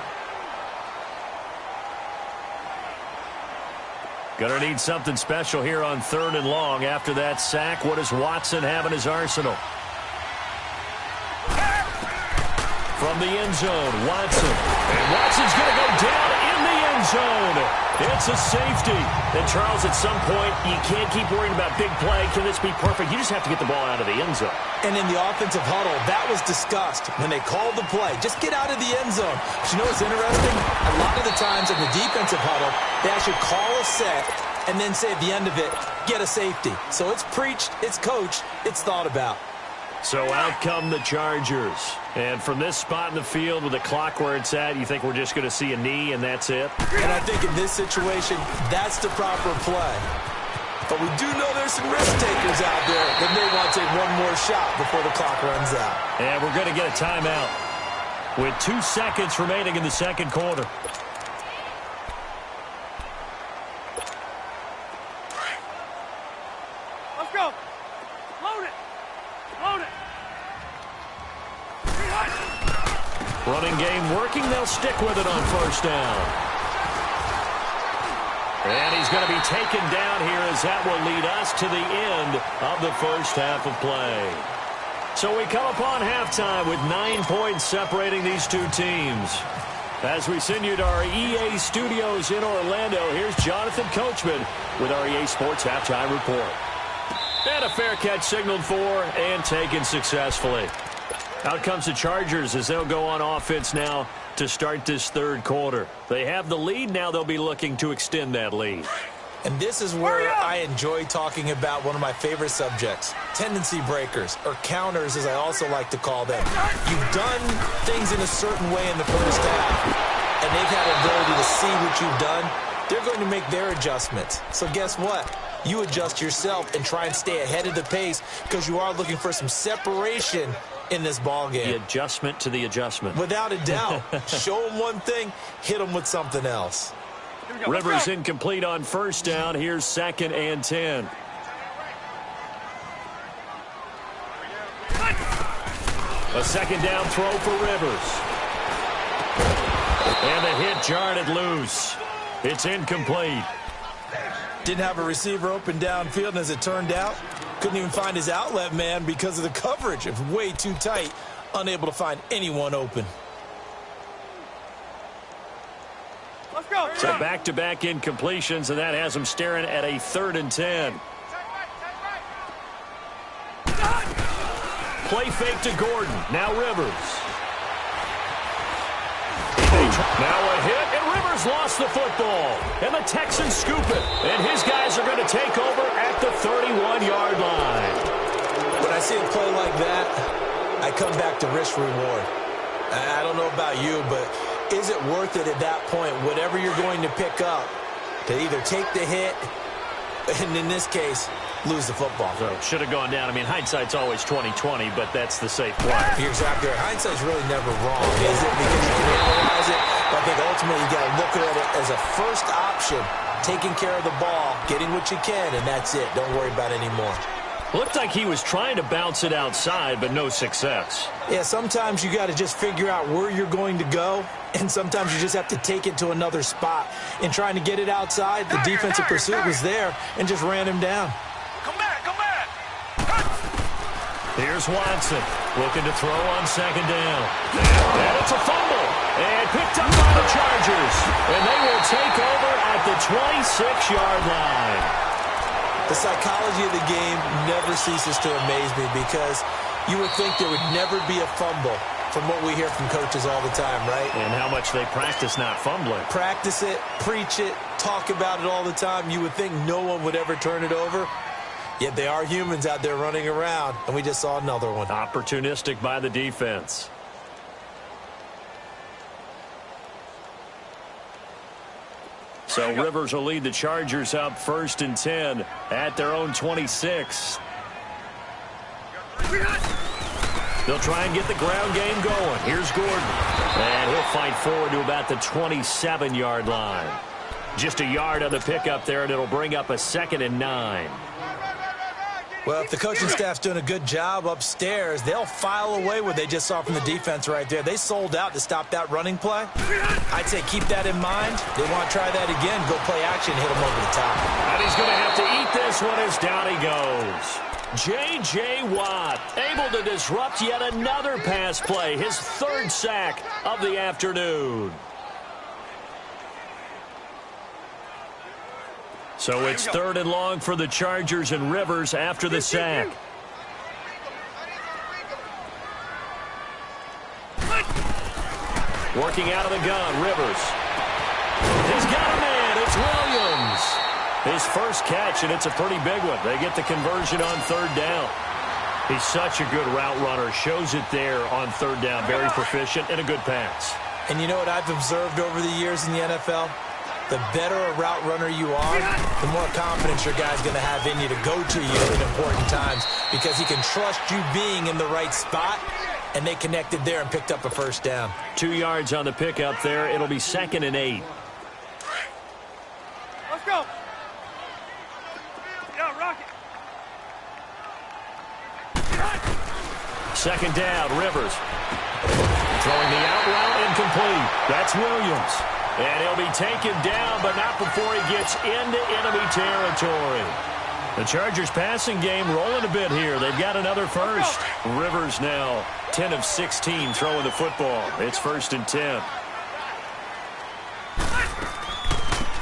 Speaker 1: Gonna need something special here on 3rd and long. After that sack, what does Watson have in his arsenal? From the end zone, Watson. And Watson's gonna go down in the end zone. It's a safety. And Charles, at some point, you can't keep worrying about big play. Can this be perfect? You just have to get the ball out of the end zone.
Speaker 2: And in the offensive huddle, that was discussed when they called the play. Just get out of the end zone. But you know what's interesting? A lot of the times in the defensive huddle, they actually call a set and then say at the end of it, get a safety. So it's preached, it's coached, it's thought about.
Speaker 1: So out come the Chargers. And from this spot in the field with the clock where it's at, you think we're just going to see a knee and that's it?
Speaker 2: And I think in this situation, that's the proper play. But we do know there's some risk takers out there that may want to take one more shot before the clock runs out.
Speaker 1: And we're going to get a timeout with 2 seconds remaining in the second quarter.
Speaker 4: Let's go. Load it. Load it.
Speaker 1: Running game working. They'll stick with it on first down. And he's going to be taken down here as that will lead us to the end of the first half of play. So we come upon halftime with 9 points separating these two teams. As we send you to our EA studios in Orlando, here's Jonathan Coachman with our EA Sports Halftime Report. And a fair catch signaled for and taken successfully. Out comes the Chargers as they'll go on offense now to start this third quarter. They have the lead. Now they'll be looking to extend that lead.
Speaker 2: And this is where I enjoy talking about one of my favorite subjects, tendency breakers, or counters as I also like to call them. You've done things in a certain way in the first half, and they've had the ability to see what you've done. They're going to make their adjustments. So guess what? You adjust yourself and try and stay ahead of the pace because you are looking for some separation in this ball game.
Speaker 1: The adjustment to the adjustment.
Speaker 2: Without a doubt. Show them one thing, hit them with something else.
Speaker 1: Rivers incomplete on first down. Here's 2nd and 10. A second down throw for Rivers. And the hit jarred it loose. It's incomplete.
Speaker 2: Didn't have a receiver open downfield, and as it turned out, couldn't even find his outlet man because of the coverage. It was way too tight, unable to find anyone open.
Speaker 4: Let's go.
Speaker 1: So back-to-back incompletions, and that has him staring at a 3rd and 10. Play fake to Gordon. Now Rivers. Now a hit, and Rivers lost the football. And the Texans scoop it. And his guys are going to take over at the 31-yard line.
Speaker 2: When I see a play like that, I come back to risk-reward. I don't know about you, but is it worth it at that point, whatever you're going to pick up, to either take the hit, and in this case, lose the football?
Speaker 1: So should have gone down. I mean, hindsight's always 20/20, but that's the safe play.
Speaker 2: You're exactly right. Hindsight's really never wrong, is it? Because you can analyze it, but I think ultimately you got to look at it as a first option, taking care of the ball, getting what you can, and that's it. Don't worry about it anymore.
Speaker 1: Looked like he was trying to bounce it outside, but no success.
Speaker 2: Yeah, sometimes you got to just figure out where you're going to go, and sometimes you just have to take it to another spot. In trying to get it outside, the defensive pursuit was there and just ran him down.
Speaker 4: Come back, come back.
Speaker 1: Here's Watson looking to throw on 2nd down. And it's a fumble. And picked up by the Chargers. And they will take over at the 26-yard line.
Speaker 2: The psychology of the game never ceases to amaze me because you would think there would never be a fumble from what we hear from coaches all the time, right?
Speaker 1: And how much they practice not fumbling.
Speaker 2: Practice it, preach it, talk about it all the time. You would think no one would ever turn it over. Yet they are humans out there running around, and we just saw another one.
Speaker 1: Opportunistic by the defense. So Rivers will lead the Chargers up 1st and 10 at their own 26. They'll try and get the ground game going. Here's Gordon. And he'll fight forward to about the 27-yard line. Just a yard on the pickup there, and it'll bring up a 2nd and 9.
Speaker 2: Well, if the coaching staff's doing a good job upstairs, they'll file away what they just saw from the defense right there. They sold out to stop that running play. I'd say keep that in mind. They want to try that again, go play action, hit them over the top.
Speaker 1: And he's going to have to eat this one as down he goes. J.J. Watt able to disrupt yet another pass play, his 3rd sack of the afternoon. So it's 3rd and long for the Chargers and Rivers after the sack. Working out of the gun, Rivers. He's got a man. It's Williams. His first catch, and it's a pretty big one. They get the conversion on 3rd down. He's such a good route runner. Shows it there on third down. Very proficient and a good pass.
Speaker 2: And you know what I've observed over the years in the NFL? The better a route runner you are, the more confidence your guy's going to have in you to go to you in important times because he can trust you being in the right spot, and they connected there and picked up a first down.
Speaker 1: 2 yards on the pickup there. It'll be 2nd and 8.
Speaker 4: Let's go. Yeah, Rocket.
Speaker 1: Second down, Rivers. Throwing the out route, incomplete. That's Williams. And he'll be taken down, but not before he gets into enemy territory. The Chargers passing game rolling a bit here. They've got another first. Rivers now 10 of 16 throwing the football. It's 1st and 10.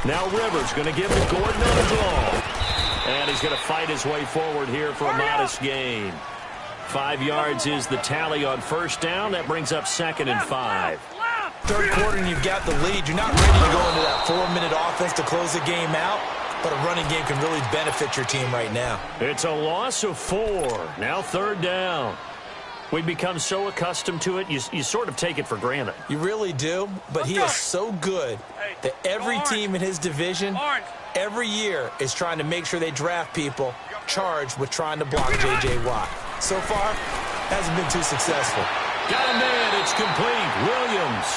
Speaker 1: Now Rivers going to give to Gordon on the ball. And he's going to fight his way forward here for a modest gain. 5 yards is the tally on first down. That brings up 2nd and 5.
Speaker 2: Third quarter and you've got the lead. You're not ready to go into that 4-minute offense to close the game out, but a running game can really benefit your team right now.
Speaker 1: It's a loss of 4. Now 3rd down. We've become so accustomed to it, you sort of take it for granted.
Speaker 2: You really do, but he is so good that every team in his division, every year, is trying to make sure they draft people charged with trying to block J.J. Watt. So far, hasn't been too successful.
Speaker 1: Got a man. It's complete. Williams.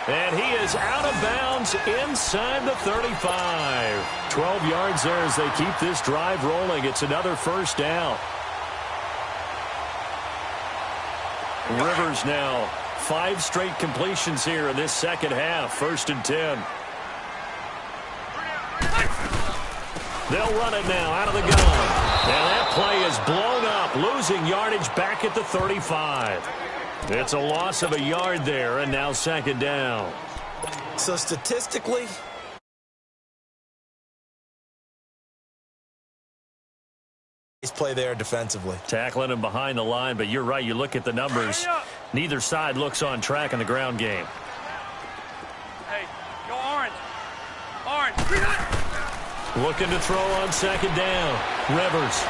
Speaker 1: And he is out of bounds inside the 35. 12 yards there as they keep this drive rolling. It's another first down. Rivers now 5 straight completions here in this second half. 1st and 10. They'll run it now out of the gun. And that play is blown up, losing yardage back at the 35. It's a loss of a yard there, and now 2nd down.
Speaker 2: So statistically, he's play there defensively.
Speaker 1: Tackling him behind the line, but you're right. You look at the numbers. Neither side looks on track in the ground game.
Speaker 4: Hey, go orange. Orange.
Speaker 1: Looking to throw on 2nd down. Rivers.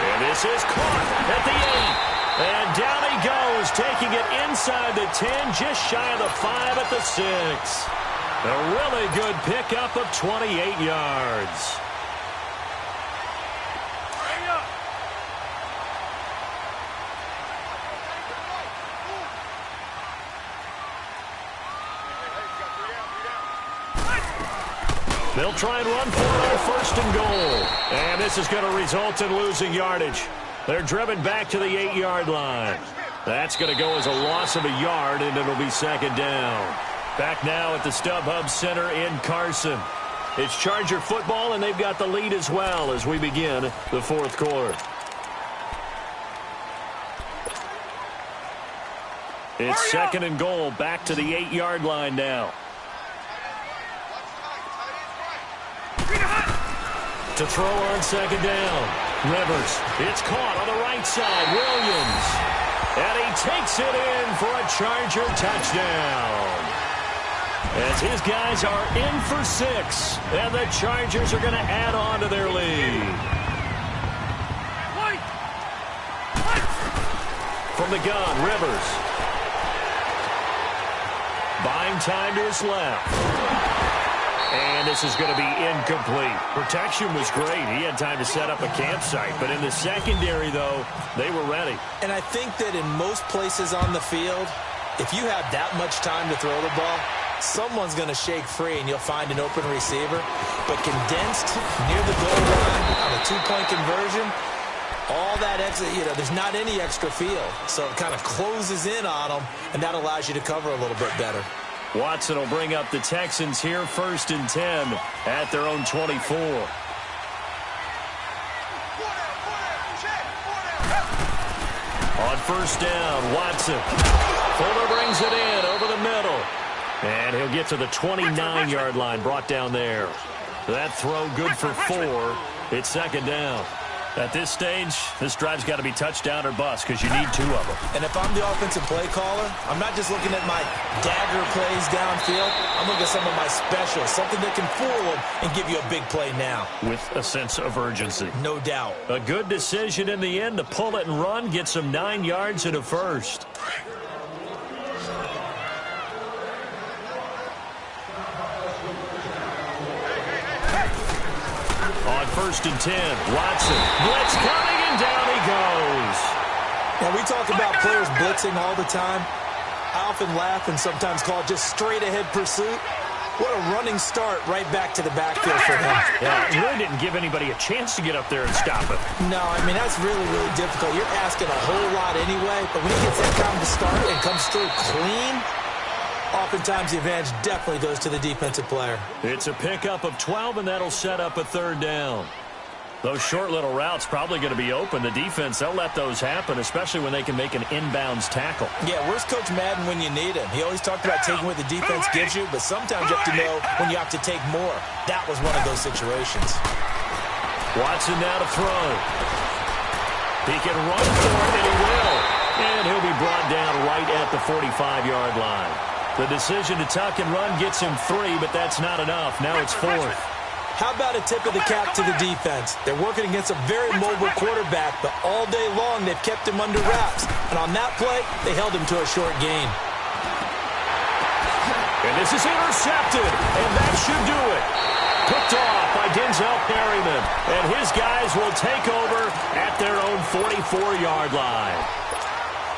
Speaker 1: And this is caught at the 8. And down he goes, taking it inside the 10, just shy of the 5 at the 6. A really good pickup of 28 yards. They'll try and run for it on 1st and goal. And this is going to result in losing yardage. They're driven back to the 8-yard line. That's going to go as a loss of a yard, and it'll be 2nd down. Back now at the StubHub Center in Carson. It's Charger football, and they've got the lead as well as we begin the 4th quarter. It's 2nd and goal, back to the 8-yard line now. To throw on 2nd down. Rivers, it's caught on the right side. Williams. And he takes it in for a Charger touchdown. As his guys are in for 6. And the Chargers are going to add on to their lead. From the gun, Rivers. Buying time to his left. And this is going to be incomplete. Protection was great. He had time to set up a campsite. But in the secondary, though, they were ready.
Speaker 2: And I think that in most places on the field, if you have that much time to throw the ball, someone's going to shake free and you'll find an open receiver. But condensed near the goal line on a 2-point conversion, all that extra, there's not any extra field. So it kind of closes in on them, and that allows you to cover a little bit better.
Speaker 1: Watson will bring up the Texans here 1st and 10 at their own 24. On 1st down, Watson. Fuller brings it in over the middle. And he'll get to the 29-yard line, brought down there. That throw good for 4. It's 2nd down. At this stage, this drive's got to be touchdown or bust because you need 2 of them.
Speaker 2: And if I'm the offensive play caller, I'm not just looking at my dagger plays downfield. I'm looking at some of my specials, something that can fool them and give you a big play now.
Speaker 1: With a sense of urgency.
Speaker 2: No doubt.
Speaker 1: A good decision in the end to pull it and run, gets him 9 yards and a first. On 1st and 10, Watson. Blitz coming, and down he goes.
Speaker 2: Now, we talk about players blitzing all the time. I often laugh and sometimes call it just straight-ahead pursuit. What a running start right back to the backfield for him.
Speaker 1: Yeah, it really didn't give anybody a chance to get up there and stop it.
Speaker 2: No, I mean, that's really, really difficult. You're asking a whole lot anyway, but when he gets that time to start and comes through clean, oftentimes the advantage definitely goes to the defensive player.
Speaker 1: It's a pickup of 12, and that'll set up a 3rd down. Those short little routes probably going to be open. The defense, they'll let those happen, especially when they can make an inbounds tackle.
Speaker 2: Yeah, where's Coach Madden when you need him? He always talked about taking what the defense gives you, but sometimes you have to know when you have to take more. That was one of those situations.
Speaker 1: Watson now to throw. He can run for it, and he will. And he'll be brought down right at the 45-yard line. The decision to tuck and run gets him 3, but that's not enough. Now it's 4th.
Speaker 2: How about a tip of the cap to the defense? They're working against a very mobile quarterback, but all day long they've kept him under wraps. And on that play, they held him to a short gain.
Speaker 1: And this is intercepted, and that should do it. Picked off by Denzel Perryman, and his guys will take over at their own 44-yard line.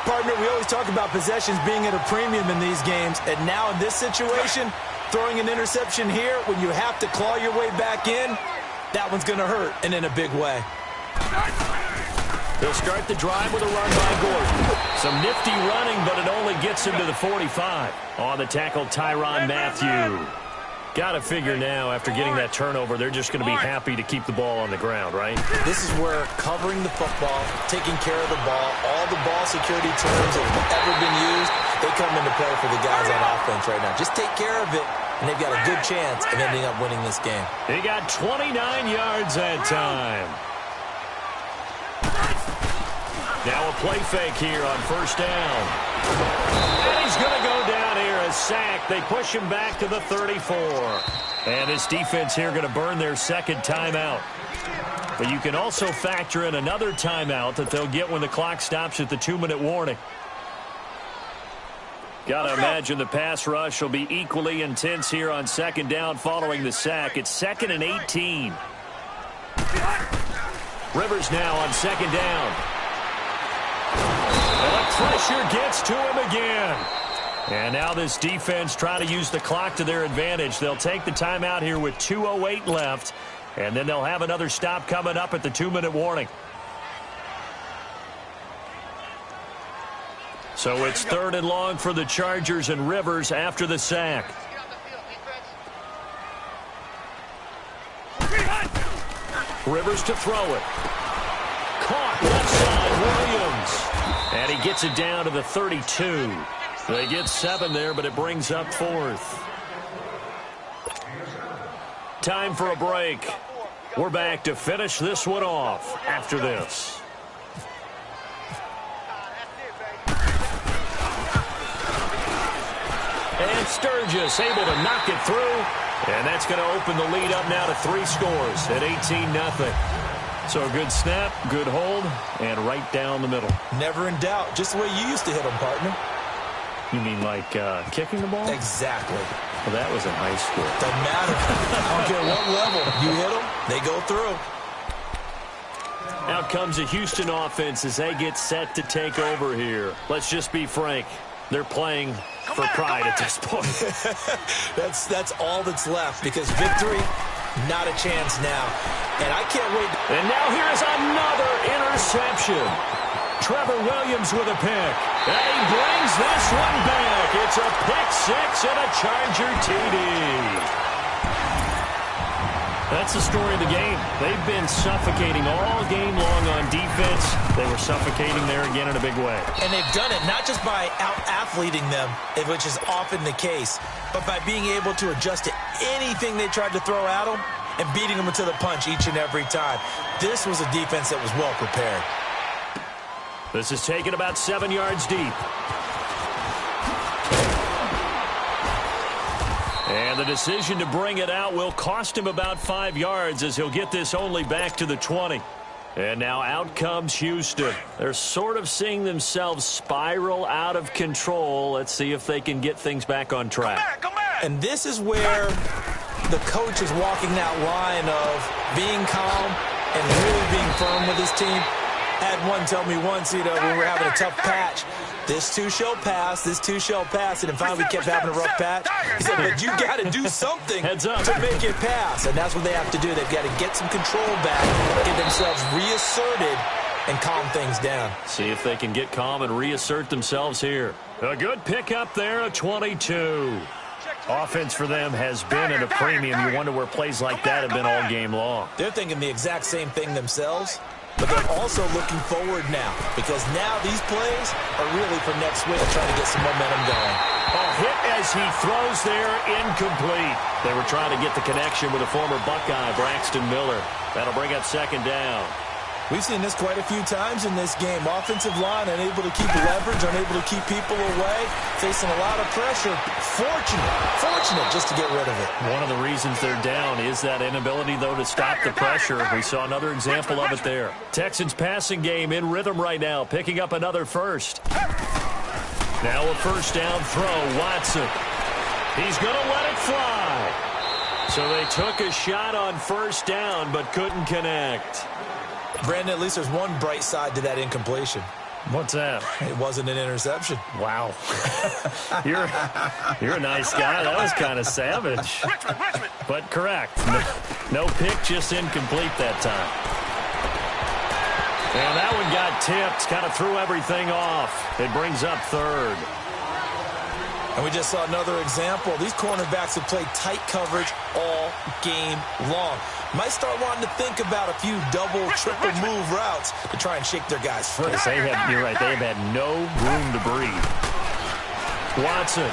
Speaker 2: Partner, we always talk about possessions being at a premium in these games, and now in this situation, throwing an interception here when you have to claw your way back in, that one's going to hurt, and in a big way.
Speaker 1: They'll start the drive with a run by Gordon. Some nifty running, but it only gets him to the 45. On the tackle, Tyrann Mathieu. Got to figure now, after getting that turnover, they're just going to be happy to keep the ball on the ground, right?
Speaker 2: This is where covering the football, taking care of the ball, all the ball security terms that have ever been used, they come into play for the guys on offense right now. Just take care of it, and they've got a good chance of ending up winning this game.
Speaker 1: He got 29 yards that time. Now a play fake here on 1st down. And he's going to go down here, a sack. They push him back to the 34. And this defense here going to burn their 2nd timeout. But you can also factor in another timeout that they'll get when the clock stops at the 2-minute warning. Got to imagine the pass rush will be equally intense here on 2nd down following the sack. It's 2nd and 18. Rivers now on 2nd down. And the pressure gets to him again. And now this defense trying to use the clock to their advantage. They'll take the timeout here with 2:08 left. And then they'll have another stop coming up at the 2-minute warning. So it's 3rd and long for the Chargers, and Rivers after the sack. Rivers to throw it. Caught left side, Williams. And he gets it down to the 32. They get 7 there, but it brings up 4th. Time for a break. We're back to finish this one off after this. And Sturgis able to knock it through. And that's going to open the lead up now to 3 scores at 18-0. So a good snap, good hold, and right down the middle.
Speaker 2: Never in doubt. Just the way you used to hit them, partner.
Speaker 1: You mean like kicking the ball?
Speaker 2: Exactly.
Speaker 1: Well, that was in high school.
Speaker 2: Doesn't matter. I don't care what level. You hit them, they go through.
Speaker 1: Out comes the Houston offense as they get set to take over here. Let's just be frank. They're playing for pride at this point.
Speaker 2: That's all that's left because victory, not a chance now. And I can't wait.
Speaker 1: And now here's another interception. Trevor Williams with a pick. And he brings this one back. It's a pick 6 and a Charger TD. That's the story of the game. They've been suffocating all game long on defense. They were suffocating there again in a big way.
Speaker 2: And they've done it not just by out-athleting them, which is often the case, but by being able to adjust to anything they tried to throw at them. and beating them to the punch each and every time. This was a defense that was well prepared.
Speaker 1: This is taken about 7 yards deep. And the decision to bring it out will cost him about 5 yards as he'll get this only back to the 20. And now out comes Houston. They're sort of seeing themselves spiral out of control. Let's see if they can get things back on track.
Speaker 4: Come back.
Speaker 2: And this is where the coach is walking that line of being calm and really being firm with his team. Had one tell me once, when we were having a tough patch, this too shall pass, this too shall pass, and then finally we kept having a rough patch. He said, but you got to do something to make it pass, and that's what they have to do. They've got to get some control back, get themselves reasserted, and calm things down.
Speaker 1: See if they can get calm and reassert themselves here. A good pickup there, a 22. Offense for them has been at a premium. You wonder where plays like that have been all game long.
Speaker 2: They're thinking the exact same thing themselves. But they're also looking forward now, because now these plays are really for next week, trying to get some momentum going.
Speaker 1: A hit as he throws there, incomplete. They were trying to get the connection with a former Buckeye, Braxton Miller. That'll bring up second down.
Speaker 2: We've seen this quite a few times in this game. Offensive line unable to keep leverage, unable to keep people away, facing a lot of pressure. Fortunate just to get rid of it.
Speaker 1: One of the reasons they're down is that inability, though, to stop the pressure. We saw another example of it there. Texans passing game in rhythm right now, picking up another first. Now a first down throw, Watson. He's going to let it fly. So they took a shot on first down, but couldn't connect.
Speaker 2: Brandon, at least there's one bright side to that incompletion.
Speaker 1: What's that?
Speaker 2: It wasn't an interception.
Speaker 1: Wow. You're a nice guy. That was kind of savage. But correct. No pick, just incomplete that time. And that one got tipped. Kind of threw everything off. It brings up third.
Speaker 2: And we just saw another example. These cornerbacks have played tight coverage all game long. Might start wanting to think about a few double, triple move routes to try and shake their guys free.
Speaker 1: You're right. They have had no room to breathe. Watson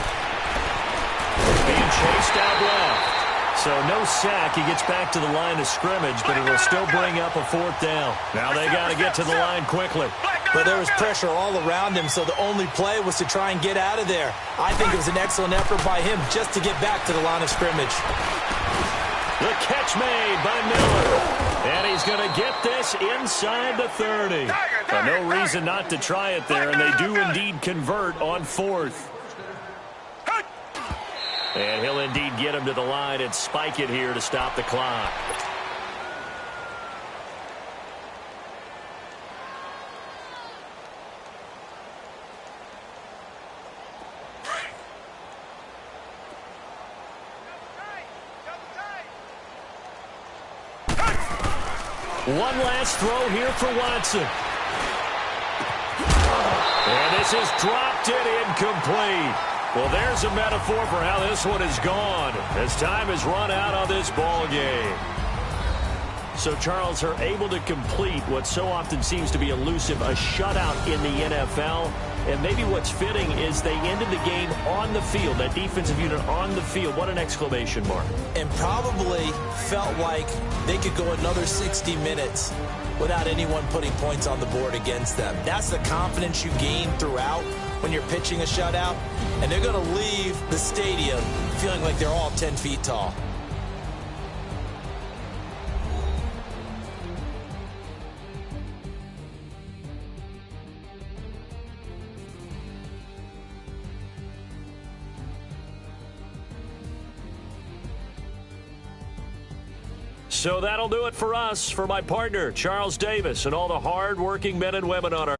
Speaker 1: being chased out left. So no sack. He gets back to the line of scrimmage, but it will still bring up a fourth down. Now they got to get to the line quickly.
Speaker 2: But there was pressure all around him, so the only play was to try and get out of there. I think it was an excellent effort by him just to get back to the line of scrimmage.
Speaker 1: The catch made by Miller. And he's going to get this inside the 30. No reason not to try it there, and they do indeed convert on fourth. And he'll indeed get him to the line and spike it here to stop the clock. One last throw here for Watson. And this is dropped it incomplete. Well, there's a metaphor for how this one is gone as time has run out on this ball game. So, Charles, are able to complete what so often seems to be elusive, a shutout in the NFL. And maybe what's fitting is they ended the game on the field, that defensive unit on the field. What an exclamation mark.
Speaker 2: And probably felt like they could go another 60 minutes without anyone putting points on the board against them. That's the confidence you gain throughout when you're pitching a shutout. And they're going to leave the stadium feeling like they're all 10 feet tall.
Speaker 1: So that'll do it for us. For my partner, Charles Davis, and all the hard-working men and women on our